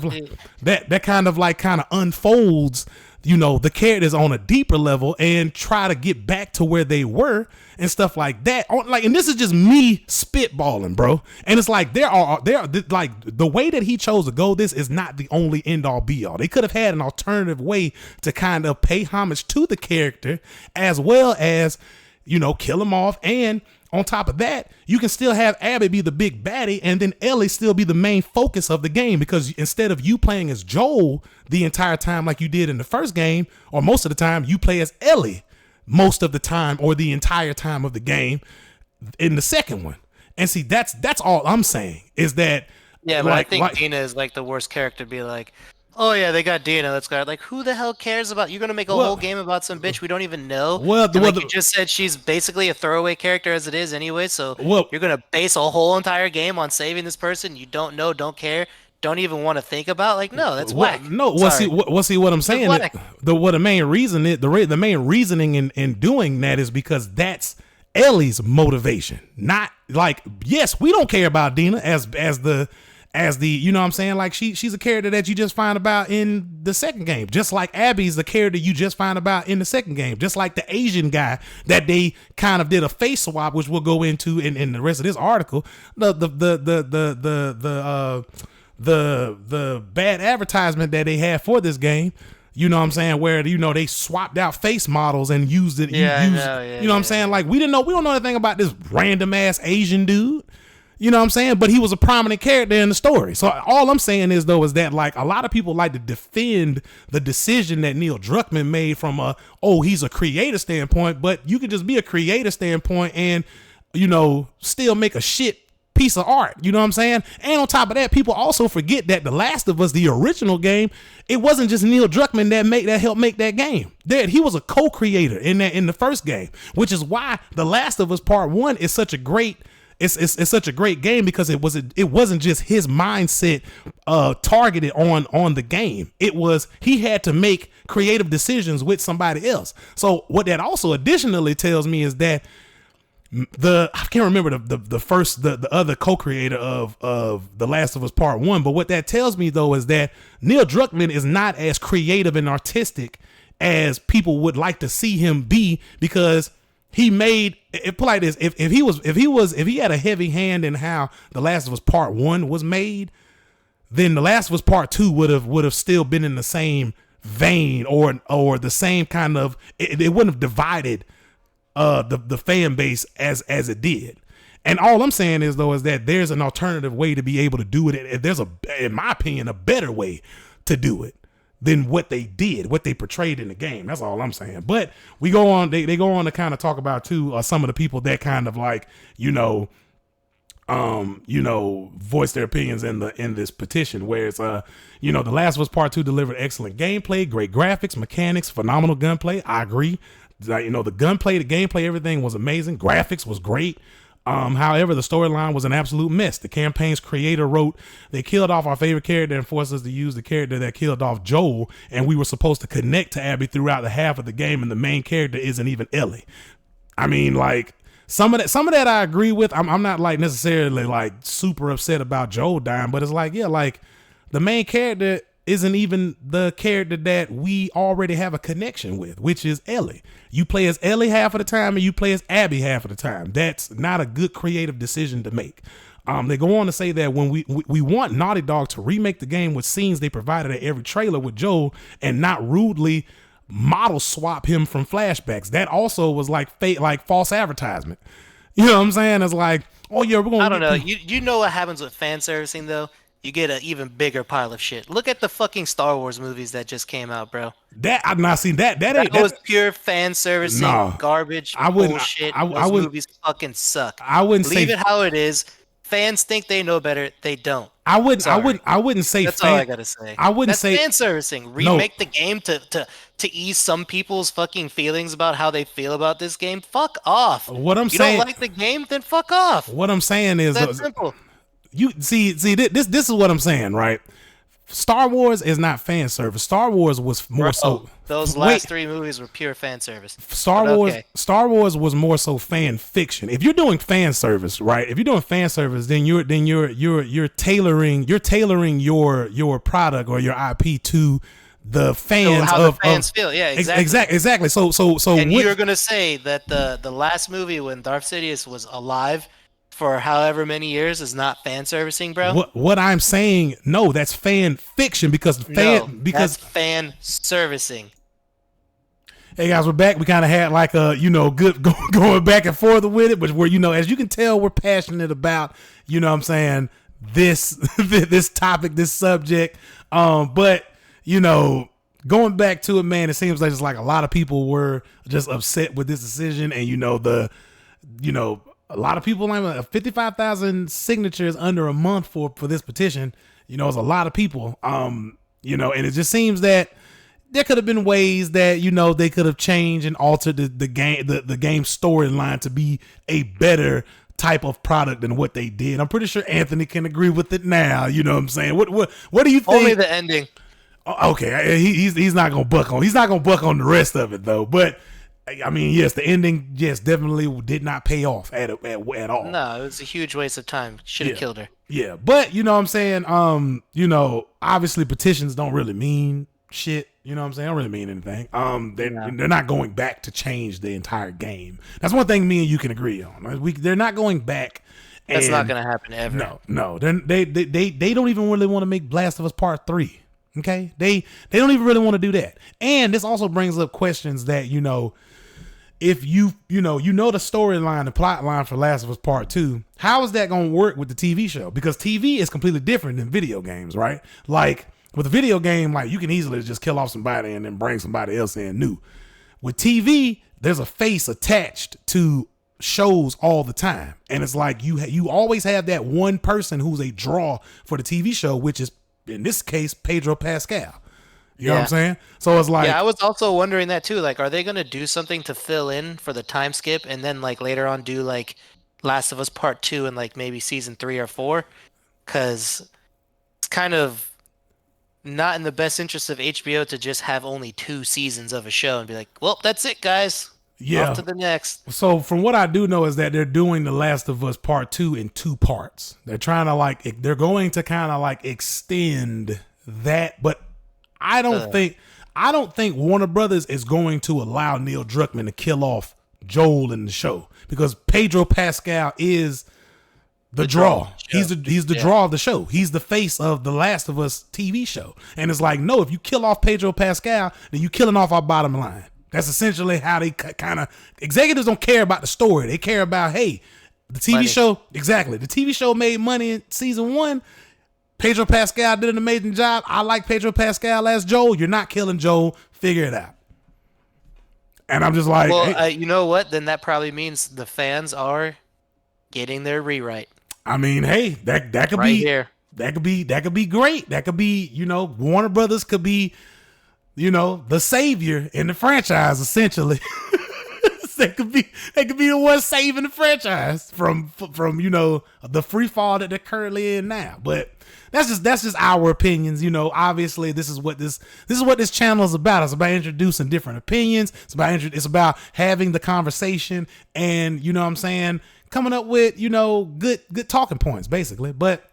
of unfolds, you know, the characters on a deeper level and try to get back to where they were and stuff like that. Like, and this is just me spitballing, bro. And it's like there are like the way that he chose to go, this is not the only end all be all. They could have had an alternative way to kind of pay homage to the character, as well as, you know, kill him off. And on top of that, you can still have Abby be the big baddie and then Ellie still be the main focus of the game, because instead of you playing as Joel the entire time like you did in the first game, or most of the time, you play as Ellie most of the time or the entire time of the game in the second one. And see, that's all I'm saying is that. Yeah, but I think Dina is like the worst character to be like, oh yeah, they got Dina. Let's go. Like, who the hell cares about? You're gonna make a whole game about some bitch we don't even know. You just said, she's basically a throwaway character as it is anyway. So you're gonna base a whole entire game on saving this person you don't know, don't care, don't even want to think about. Like, no, that's whack. No, see what I'm saying. The main reasoning in doing that is because that's Ellie's motivation. Not like, yes, we don't care about Dina as the, you know what I'm saying? Like she's a character that you just find about in the second game. Just like Abby's the character you just find about in the second game. Just like the Asian guy that they kind of did a face swap, which we'll go into in the rest of this article. The bad advertisement that they had for this game. You know what I'm saying? Where, you know, they swapped out face models and used it. You know what I'm saying? Like we don't know anything about this random ass Asian dude. You know what I'm saying? But he was a prominent character in the story. So all I'm saying is though, is that like a lot of people like to defend the decision that Neil Druckmann made from he's a creator standpoint, but you could just be a creator standpoint and, you know, still make a shit piece of art. You know what I'm saying? And on top of that, people also forget that The Last of Us, the original game, it wasn't just Neil Druckmann that helped make that game. He was a co-creator in the first game, which is why The Last of Us Part 1 is such a great It's such a great game, because it wasn't just his mindset targeted on the game. It was, he had to make creative decisions with somebody else. So what that also additionally tells me is that I can't remember the other co-creator of The Last of Us Part 1, but what that tells me though is that Neil Druckmann is not as creative and artistic as people would like to see him be, because he made it like this. If he had a heavy hand in how The Last of Us Part 1 was made, then The Last of Us Part 2 would have still been in the same vein or the same kind of, it wouldn't have divided the fan base as it did. And all I'm saying is though is that there's an alternative way to be able to do it. There's in my opinion, a better way to do it than what they portrayed in the game. That's all I'm saying. But we go on, they go on to kind of talk about too, some of the people that kind of like, voice their opinions in this petition, where it's, The Last of Us Part 2 delivered excellent gameplay, great graphics, mechanics, phenomenal gunplay. I agree. Like, the gunplay, the gameplay, everything was amazing. Graphics was great. However, the storyline was an absolute mess. The campaign's creator wrote, they killed off our favorite character and forced us to use the character that killed off Joel, and we were supposed to connect to Abby throughout the half of the game, and the main character isn't even Ellie. I mean, like, some of that I agree with. I'm not like necessarily like super upset about Joel dying, but it's like, yeah, like the main character isn't even the character that we already have a connection with, which is Ellie. You play as Ellie half of the time and you play as Abby half of the time. That's not a good creative decision to make. They go on to say that when we want Naughty Dog to remake the game with scenes they provided at every trailer with Joel and not rudely model swap him from flashbacks. That also was like false advertisement. You know what I'm saying? It's like, oh yeah, we're gonna. I don't know. You know what happens with fan servicing though? You get an even bigger pile of shit. Look at the fucking Star Wars movies that just came out, bro. That I've not seen that. That was pure fan servicing, garbage, bullshit. Those movies fucking suck. I wouldn't leave it how it is. Fans think they know better. They don't. I wouldn't say. That's all I gotta say. I wouldn't say fan servicing. Remake the game to ease some people's fucking feelings about how they feel about this game. Fuck off. What I'm saying. You don't like the game, then fuck off. What I'm saying is that's simple. You see this is what I'm saying, right? Star Wars is not fan service. Star Wars was more so. Those last three movies were pure fan service. Star Wars was more so fan fiction. If you're doing fan service, right? If you're doing fan service, then you're tailoring your product or your IP to the fans how the fans feel. Yeah, exactly. So and you're gonna say that the last movie when Darth Sidious was alive for however many years is not fan servicing, bro? What I'm saying, no, that's fan fiction because that's fan servicing. Hey guys, we're back. We kind of had like a good going back and forth with it, but we're as you can tell, we're passionate about what I'm saying, this this topic, this subject. But going back to it, man, it seems like just like a lot of people were just upset with this decision, and a lot of people, like 55,000 signatures under a month for this petition, it's a lot of people. And it just seems that there could have been ways that, they could have changed and altered the game storyline to be a better type of product than what they did. I'm pretty sure Anthony can agree with it now. You know what I'm saying? What do you think? Only the ending. Okay. He's not going to buck on the rest of it though. But I mean, yes, the ending, definitely did not pay off at all. No, it was a huge waste of time. Should have killed her. Yeah, but you know what I'm saying? Obviously petitions don't really mean shit. You know what I'm saying? Don't really mean anything. They're not going back to change the entire game. That's one thing me and you can agree on. They're not going back. That's not going to happen ever. No. They don't even really want to make Last of Us Part 3. Okay? They don't even really want to do that. And this also brings up questions that, if you know the storyline, the plot line for Last of Us Part 2, how is that going to work with the TV show? Because TV is completely different than video games, right? Like with a video game, like you can easily just kill off somebody and then bring somebody else in new. With TV, there's a face attached to shows all the time. And it's like you always have that one person who's a draw for the TV show, which is in this case Pedro Pascal. You know what I'm saying? So it's like, I was also wondering that too. Like, are they going to do something to fill in for the time skip and then like later on do like Last of Us Part 2 and like maybe season 3 or 4? Because it's kind of not in the best interest of HBO to just have only 2 seasons of a show and be like, well, that's it, guys. Yeah. Off to the next. So from what I do know is that they're doing The Last of Us Part 2 in 2 parts. They're trying to they're going to kind of extend that, but I don't think Warner Brothers is going to allow Neil Druckmann to kill off Joel in the show because Pedro Pascal is the draw. He's the draw of the show. He's the face of the Last of Us TV show. And it's like, no, if you kill off Pedro Pascal, then you're killing off our bottom line. That's essentially how they kind of, executives don't care about the story. They care about, hey, the TV show, exactly. The TV show made money in season 1. Pedro Pascal did an amazing job. I like Pedro Pascal as Joel. You're not killing Joel. Figure it out. And I'm just like, well, hey. You know what? Then that probably means the fans are getting their rewrite. I mean, hey, that could right be here. That could be great. That could be, Warner Brothers could be, the savior in the franchise, essentially. they could be the ones saving the franchise from the free fall that they're currently in now. But that's just our opinions. Obviously this is what this channel is about. It's about introducing different opinions. It's about having the conversation and what I'm saying, coming up with good talking points basically. But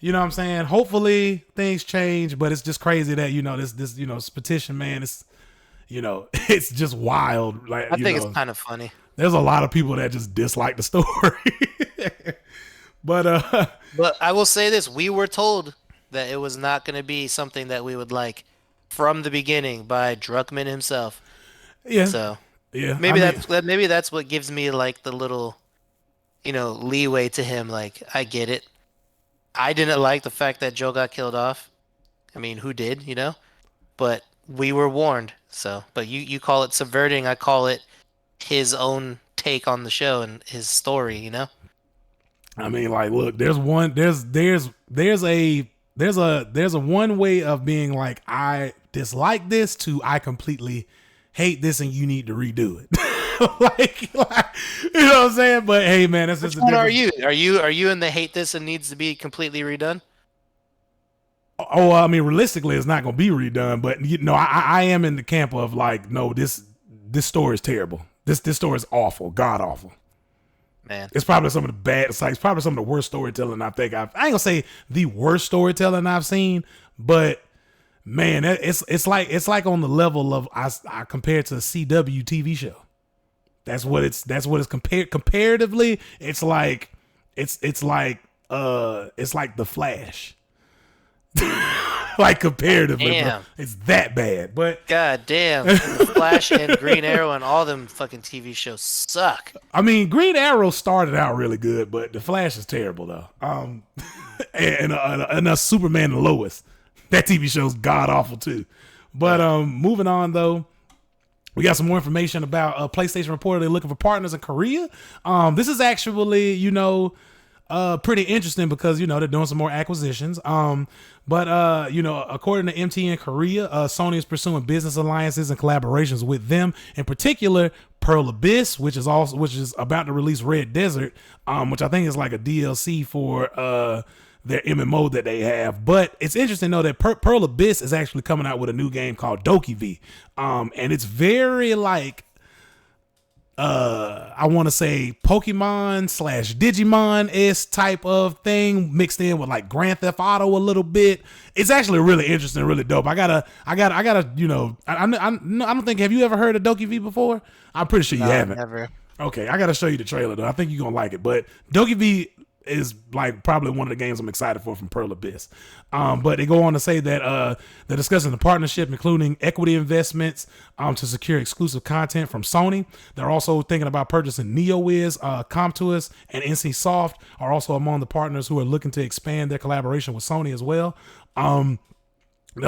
what I'm saying, hopefully things change, but it's just crazy that this petition, man, it's it's just wild. Like I think it's kind of funny. There's a lot of people that just dislike the story. But I will say this: we were told that it was not going to be something that we would like from the beginning by Druckmann himself. Yeah. So yeah, maybe that's what gives me like the little, leeway to him. Like I get it. I didn't like the fact that Joe got killed off. I mean, who did? But we were warned. So, but you call it subverting. I call it his own take on the show and his story. I mean, like, look, there's a one way of being like, I dislike this to I completely hate this and you need to redo it. like, you know what I'm saying? But hey, man, that's just Which one are you? Are you in the hate this and needs to be completely redone? Oh, I mean, realistically, it's not going to be redone, but I am in the camp of like, no, this story is terrible. This story is awful, god awful. Man, it's probably some of the bad. It's probably some of the worst storytelling I think I ain't gonna say the worst storytelling I've seen, but man, it's like on the level of I compare it to a CW TV show. That's what it's comparatively. It's like The Flash. Like comparatively, damn. bro, it's that bad. But god damn, The Flash and Green Arrow and all them fucking TV shows suck. I mean, Green Arrow started out really good, but The Flash is terrible though. And Superman and Lois, that TV show's god awful too. But moving on though. We got some more information about PlayStation reportedly looking for partners in Korea. This is actually, pretty interesting because, they're doing some more acquisitions. But according to MTN Korea, Sony is pursuing business alliances and collaborations with them. In particular, Pearl Abyss, which is about to release Red Desert, which I think is like a DLC for their MMO that they have. But it's interesting though that Pearl Abyss is actually coming out with a new game called Doki V. And it's very like I want to say Pokemon / Digimon-esque type of thing mixed in with like Grand Theft Auto a little bit. It's actually really interesting, really dope. I gotta, I don't think, have you ever heard of Doki V before? I'm pretty sure you haven't. Never. Okay, I gotta show you the trailer though. I think you're gonna like it. But Doki V is like probably one of the games I'm excited for from Pearl Abyss. But they go on to say that they're discussing the partnership, including equity investments to secure exclusive content from Sony. They're also thinking about purchasing NeoWiz, Comtuous, and NCSoft are also among the partners who are looking to expand their collaboration with Sony as well.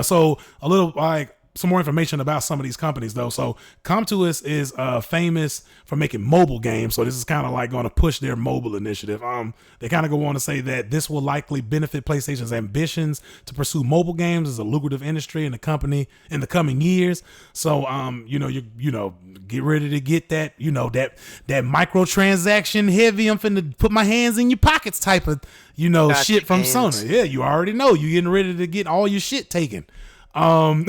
So a little like some more information about some of these companies though. So Comtuous is famous for making mobile games. So this is kind of like going to push their mobile initiative. They kind of go on to say that this will likely benefit PlayStation's ambitions to pursue mobile games as a lucrative industry in the company in the coming years. So get ready to get that, that microtransaction heavy, I'm finna put my hands in your pockets type of, gotcha shit from games. Sony. Yeah, you already know you're getting ready to get all your shit taken. But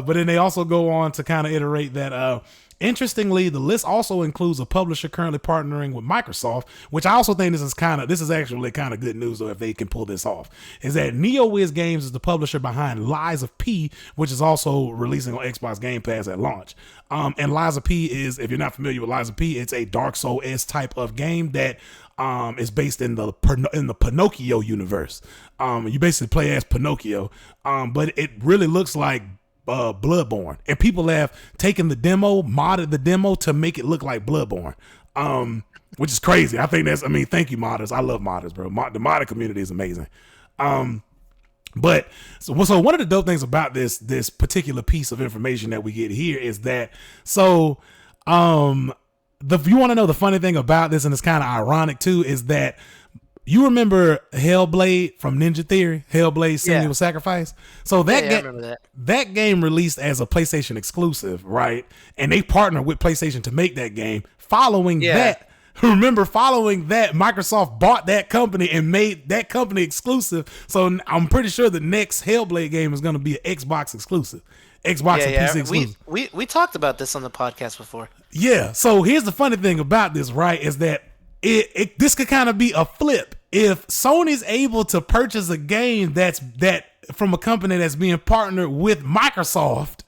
then they also go on to kind of iterate that, interestingly, the list also includes a publisher currently partnering with Microsoft, which I also think this is actually kind of good news though, if they can pull this off, is that NeoWiz Games is the publisher behind Lies of P, which is also releasing on Xbox Game Pass at launch. And Lies of P is, if you're not familiar with Lies of P, it's a Dark Souls-esque type of game that is based in the Pinocchio universe. You basically play as Pinocchio, but it really looks like Bloodborne, and people have taken the demo, modded the demo to make it look like Bloodborne, which is crazy. I think thank you modders. I love modders, bro. The modder community is amazing. But so one of the dope things about this particular piece of information that we get here is that if you want to know the funny thing about this, and it's kind of ironic too, is that You remember Hellblade from Ninja Theory? Hellblade Yeah. Senua's Sacrifice. So Yeah, I remember that. that game released as a PlayStation exclusive, right? And they partnered with PlayStation to make that game. Following Yeah. that, Microsoft bought that company and made that company exclusive. So I'm pretty sure the next Hellblade game is going to be an Xbox exclusive. Xbox and PC exclusive. We talked about this on the podcast before. Yeah. So here's the funny thing about this, right? Is that this could kind of be a flip if Sony's able to purchase a game that from a company that's being partnered with Microsoft.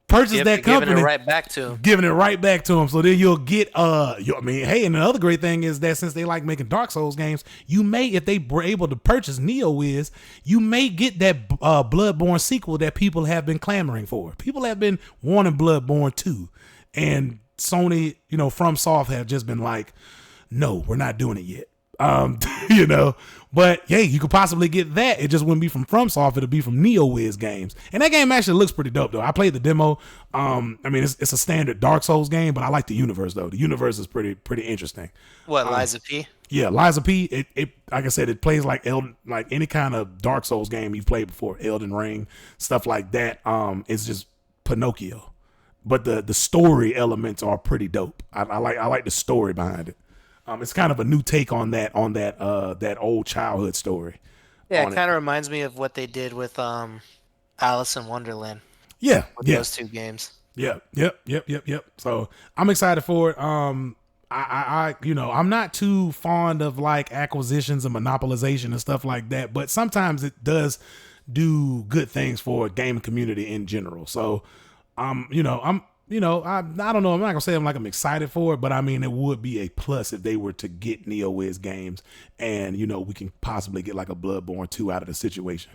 That company, giving it right back to him. Giving it right back to him. So then you'll get hey, and the other great thing is that since they like making Dark Souls games, you may, if they were able to purchase NeoWiz, you may get that Bloodborne sequel that people have been clamoring for. People have been wanting Bloodborne 2, and Sony, FromSoft have just been like, no, we're not doing it yet. But hey, you could possibly get that. It just wouldn't be from FromSoft. It'll be from NeoWiz games. And that game actually looks pretty dope, though. I played the demo. It's a standard Dark Souls game, but I like the universe, though. The universe is pretty interesting. What, Liza P? Yeah, Liza P. It like I said, it plays like any kind of Dark Souls game you've played before, Elden Ring, stuff like that. It's just Pinocchio, but the story elements are pretty dope. I like the story behind it. It's kind of a new take on that old childhood story. Yeah, it kind of reminds me of what they did with Alice in Wonderland. Yeah, those two games. Yep. So I'm excited for it. I'm not too fond of like acquisitions and monopolization and stuff like that, but sometimes it does do good things for a game community in general. So, I don't know. I'm not gonna say I'm excited for it, but I mean, it would be a plus if they were to get NeoWiz games, and we can possibly get like a Bloodborne 2 out of the situation.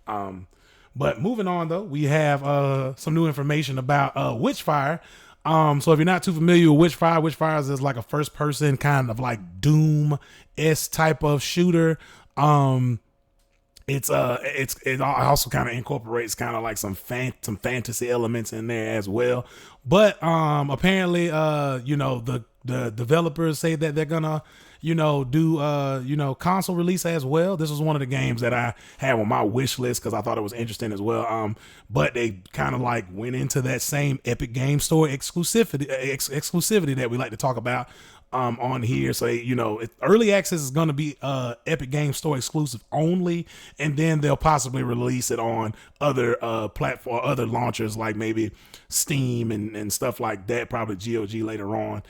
But moving on though, we have some new information about Witchfire. So if you're not too familiar with Witchfire is like a first person kind of like Doom-esque type of shooter. It also kind of incorporates kind of like some fantasy elements in there as well. But apparently the developers say that they're gonna do console release as well. This was one of the games that I had on my wish list because I thought it was interesting as well. But they kind of like went into that same Epic Game Store exclusivity that we like to talk about on here. So early access is going to be Epic Game Store exclusive only, and then they'll possibly release it on other platform, other launchers like maybe Steam and stuff like that, probably GOG later on.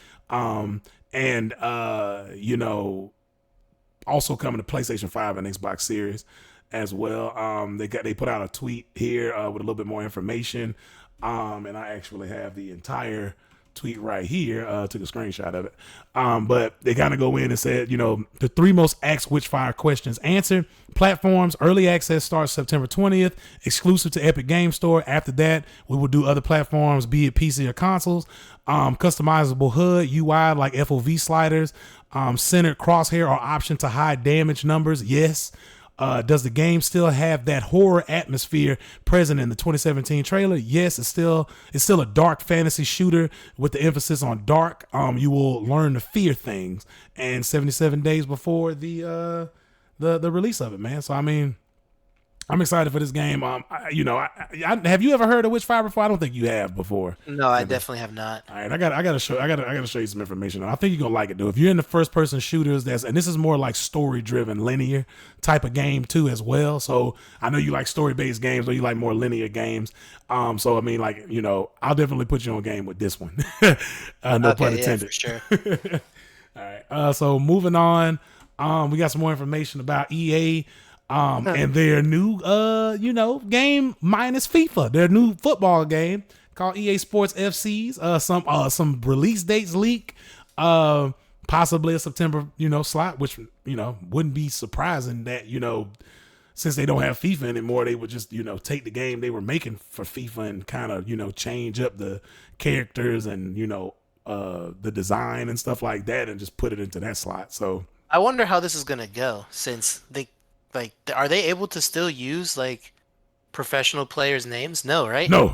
Also coming to PlayStation 5 and Xbox Series as well. They put out a tweet here with a little bit more information, and I actually have the entire tweet right here. Took a screenshot of it. But they kind of go in and said, the 3 most asked Witchfire questions answered. Platforms, early access starts September 20th, exclusive to Epic Game Store. After that, we will do other platforms, be it PC or consoles. Customizable HUD, UI like FOV sliders, centered crosshair or option to hide damage numbers. Yes. Does the game still have that horror atmosphere present in the 2017 trailer? Yes, it's still a dark fantasy shooter with the emphasis on dark. You will learn to fear things, and 77 days before the release of it, man. So I mean, I'm excited for this game. Have you ever heard of Witchfire before? I don't think you have before. No, I definitely have not. All right, I gotta show you some information. I think you're gonna like it, though. If you're into first person shooters, and this is more like story driven, linear type of game too, as well. So I know you like story based games, or you like more linear games. So I mean, I'll definitely put you on game with this one. No pun intended. Yeah, for sure. All right. So moving on, we got some more information about EA. And their new, game minus FIFA, their new football game called EA Sports FCs. Some release dates leak, possibly a September, slot, which, wouldn't be surprising that, since they don't have FIFA anymore, they would just, take the game they were making for FIFA and kind of, change up the characters and, the design and stuff like that and just put it into that slot. So I wonder how this is going to go, since are they able to still use professional players' names? No, right? No.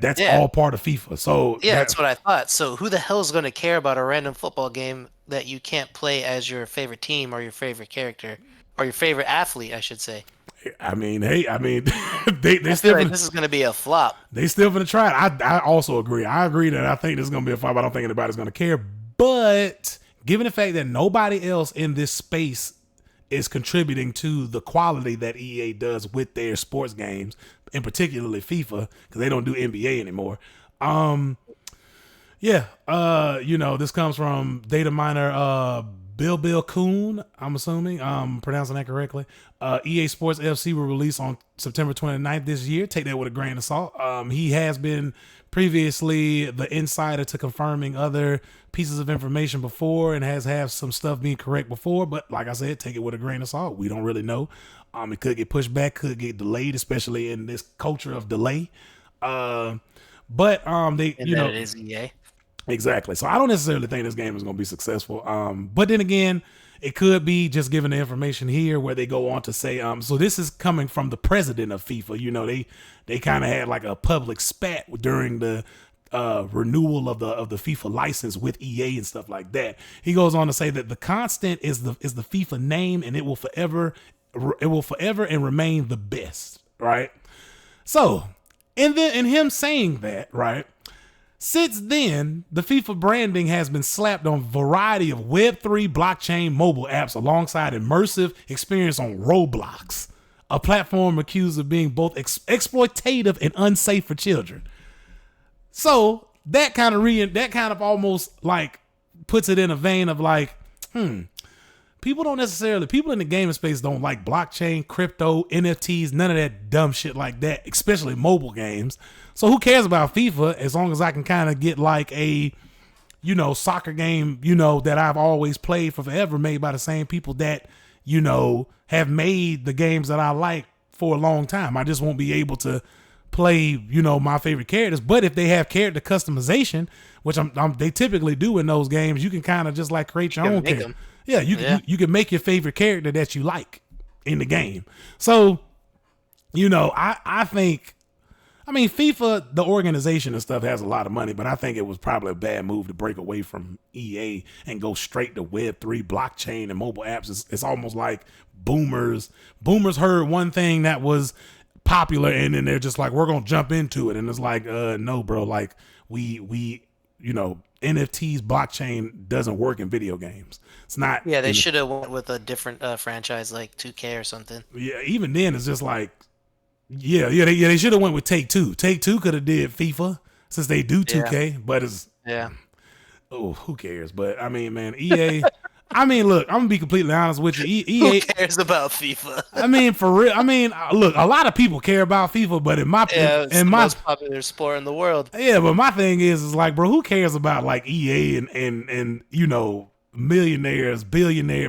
That's Yeah. all part of FIFA. So Yeah, that that's what I thought. So who the hell is going to care about a random football game that you can't play as your favorite team or your favorite character or your favorite athlete, I should say. I mean, hey, I mean, they I feel still like gonna, this is going to be a flop. they still gonna try it. I also agree. I agree that I think this is gonna be a fight. But I don't think anybody's gonna care. But given the fact that nobody else in this space is contributing to the quality that EA does with their sports games, and particularly FIFA, because they don't do NBA anymore. This comes from data miner Bill Coon, I'm assuming, pronouncing that correctly. EA Sports FC will release on September 29th this year. Take that with a grain of salt. He has been previously the insider to confirming other pieces of information before and has had some stuff being correct before, but like I said, take it with a grain of salt. We don't really know. It could get pushed back, could get delayed, especially in this culture of delay. But they, And that it is EA. Exactly. So I don't necessarily think this game is going to be successful. But then again, it could be just given the information here where they go on to say, so this is coming from the president of FIFA. You know, they kind of had like a public spat during the renewal of the FIFA license with EA and stuff like that. He goes on to say that the constant is the FIFA name, and it will forever and remain the best. Right. So in him saying that, right. Since then, the FIFA branding has been slapped on a variety of Web3 blockchain mobile apps alongside immersive experience on Roblox, a platform accused of being both exploitative and unsafe for children. So that kind of almost like puts it in a vein of like, people in the gaming space don't like blockchain, crypto, NFTs, none of that dumb shit like that, especially mobile games. So who cares about FIFA as long as I can kind of get like a, soccer game, that I've always played for forever, made by the same people that, have made the games that I like for a long time. I just won't be able to play, my favorite characters. But if they have character customization, which they typically do in those games, you can kind of just like create your own character. Yeah, you can make your favorite character that you like in the game. So, I think, FIFA, the organization and stuff has a lot of money, but I think it was probably a bad move to break away from EA and go straight to Web3, blockchain, and mobile apps. It's almost like boomers heard one thing that was popular, and then they're just like, we're going to jump into it. And it's like, no, bro, like we NFTs, blockchain doesn't work in video games. It's not. Yeah, they should have went with a different franchise like 2K or something. Yeah, even then it's just like, they should have went with Take-Two. Take-Two could have did FIFA since they do 2K, but it's who cares? But I mean, man, EA. Look, I'm gonna be completely honest with you. EA, who cares about FIFA? For real. Look, a lot of people care about FIFA, but it's the most popular sport in the world. Yeah, but my thing is like, bro, who cares about like EA and millionaires, billionaire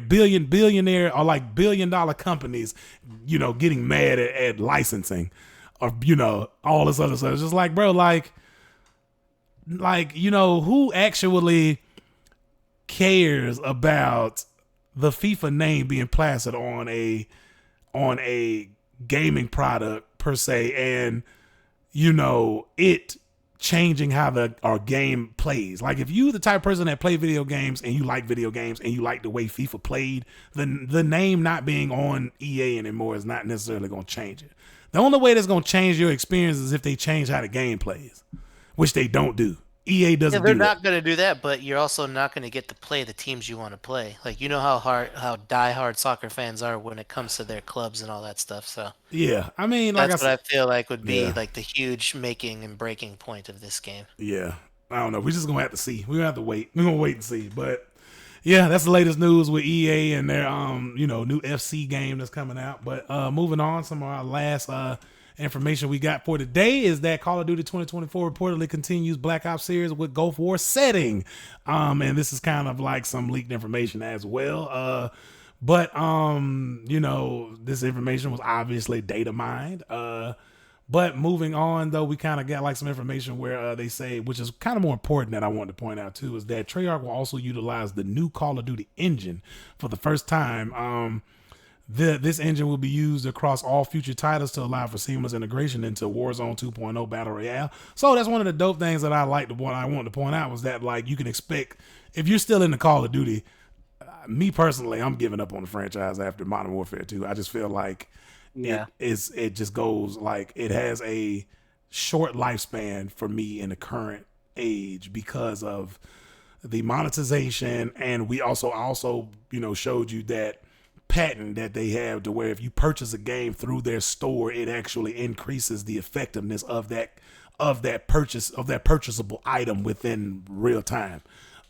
or like $1 billion companies, getting mad at licensing or, all this other stuff. It's just like, bro, like, who actually cares about the FIFA name being plastered on a gaming product per se, and, it changing how our game plays. Like if you the type of person that play video games and you like video games and you like the way FIFA played, then the name not being on EA anymore is not necessarily going to change it. The only way that's going to change your experience is if they change how the game plays, which they don't do. EA doesn't. They're not going to do that, but you're also not going to get to play the teams you want to play. Like how diehard soccer fans are when it comes to their clubs and all that stuff. So yeah, that's what I feel like would be like the huge making and breaking point of this game. Yeah, I don't know. We're just gonna have to see. We're gonna have to wait. We're gonna wait and see. But yeah, that's the latest news with EA and their new FC game that's coming out. But moving on, some of our last information we got for today is that Call of Duty 2024 reportedly continues Black Ops series with Gulf War setting. And this is kind of like some leaked information as well. But this information was obviously data mined. But moving on, though, we kind of got like some information where they say, which is kind of more important that I wanted to point out too, is that Treyarch will also utilize the new Call of Duty engine for the first time. This engine will be used across all future titles to allow for seamless integration into Warzone 2.0 Battle Royale. So that's one of the dope things that I like. What I wanted to point out was that like you can expect if you're still in the Call of Duty. Me personally, I'm giving up on the franchise after Modern Warfare 2. I just feel like it just goes like it has a short lifespan for me in the current age because of the monetization, and we also showed you that patent that they have to where if you purchase a game through their store, it actually increases the effectiveness of that purchasable item within real time.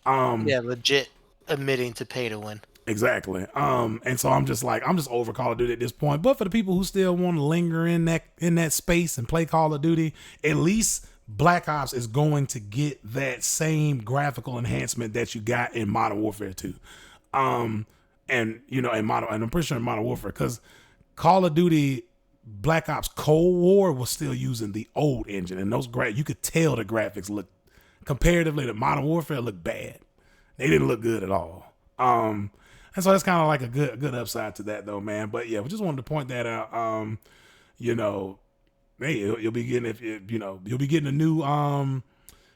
Yeah, legit admitting to pay to win. Exactly. And so I'm just over Call of Duty at this point. But for the people who still want to linger in that space and play Call of Duty, at least Black Ops is going to get that same graphical enhancement that you got in Modern Warfare 2. And I'm pretty sure in Modern Warfare, because Call of Duty Black Ops Cold War was still using the old engine, and you could tell the graphics look comparatively to Modern Warfare look bad. They didn't look good at all. And so that's kind of like a good upside to that though, man. But yeah, we just wanted to point that out. Hey, you'll be getting a new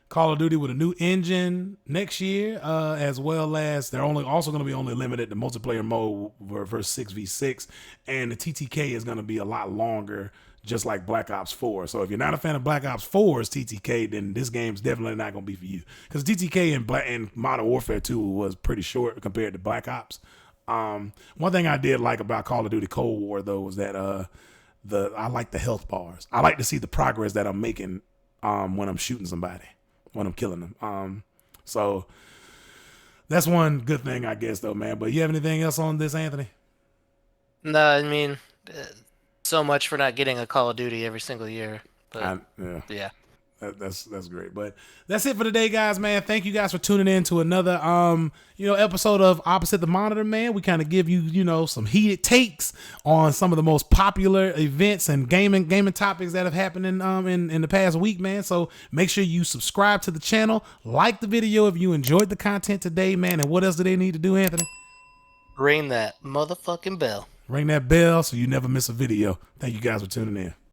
Call of Duty with a new engine next year, as well as they're also going to be limited to multiplayer mode versus 6v6, and the TTK is going to be a lot longer, just like Black Ops 4. So if you're not a fan of Black Ops 4's TTK, then this game's definitely not going to be for you, because TTK in Modern Warfare 2 was pretty short compared to Black Ops. One thing I did like about Call of Duty Cold War though was that I like the health bars. I like to see the progress that I'm making when I'm shooting somebody, when I'm killing them. So that's one good thing, I guess, though, man. But you have anything else on this, Anthony? No, I mean, so much for not getting a Call of Duty every single year. But yeah. That's great. But that's it for today, guys, man. Thank you guys for tuning in to another episode of Opposite the Monitor, man. We kind of give you some heated takes on some of the most popular events and gaming topics that have happened in the past week, man. So make sure you subscribe to the channel, like the video if you enjoyed the content today, man. And what else do they need to do, Anthony? Ring that motherfucking bell. Ring that bell so you never miss a video. Thank you guys for tuning in.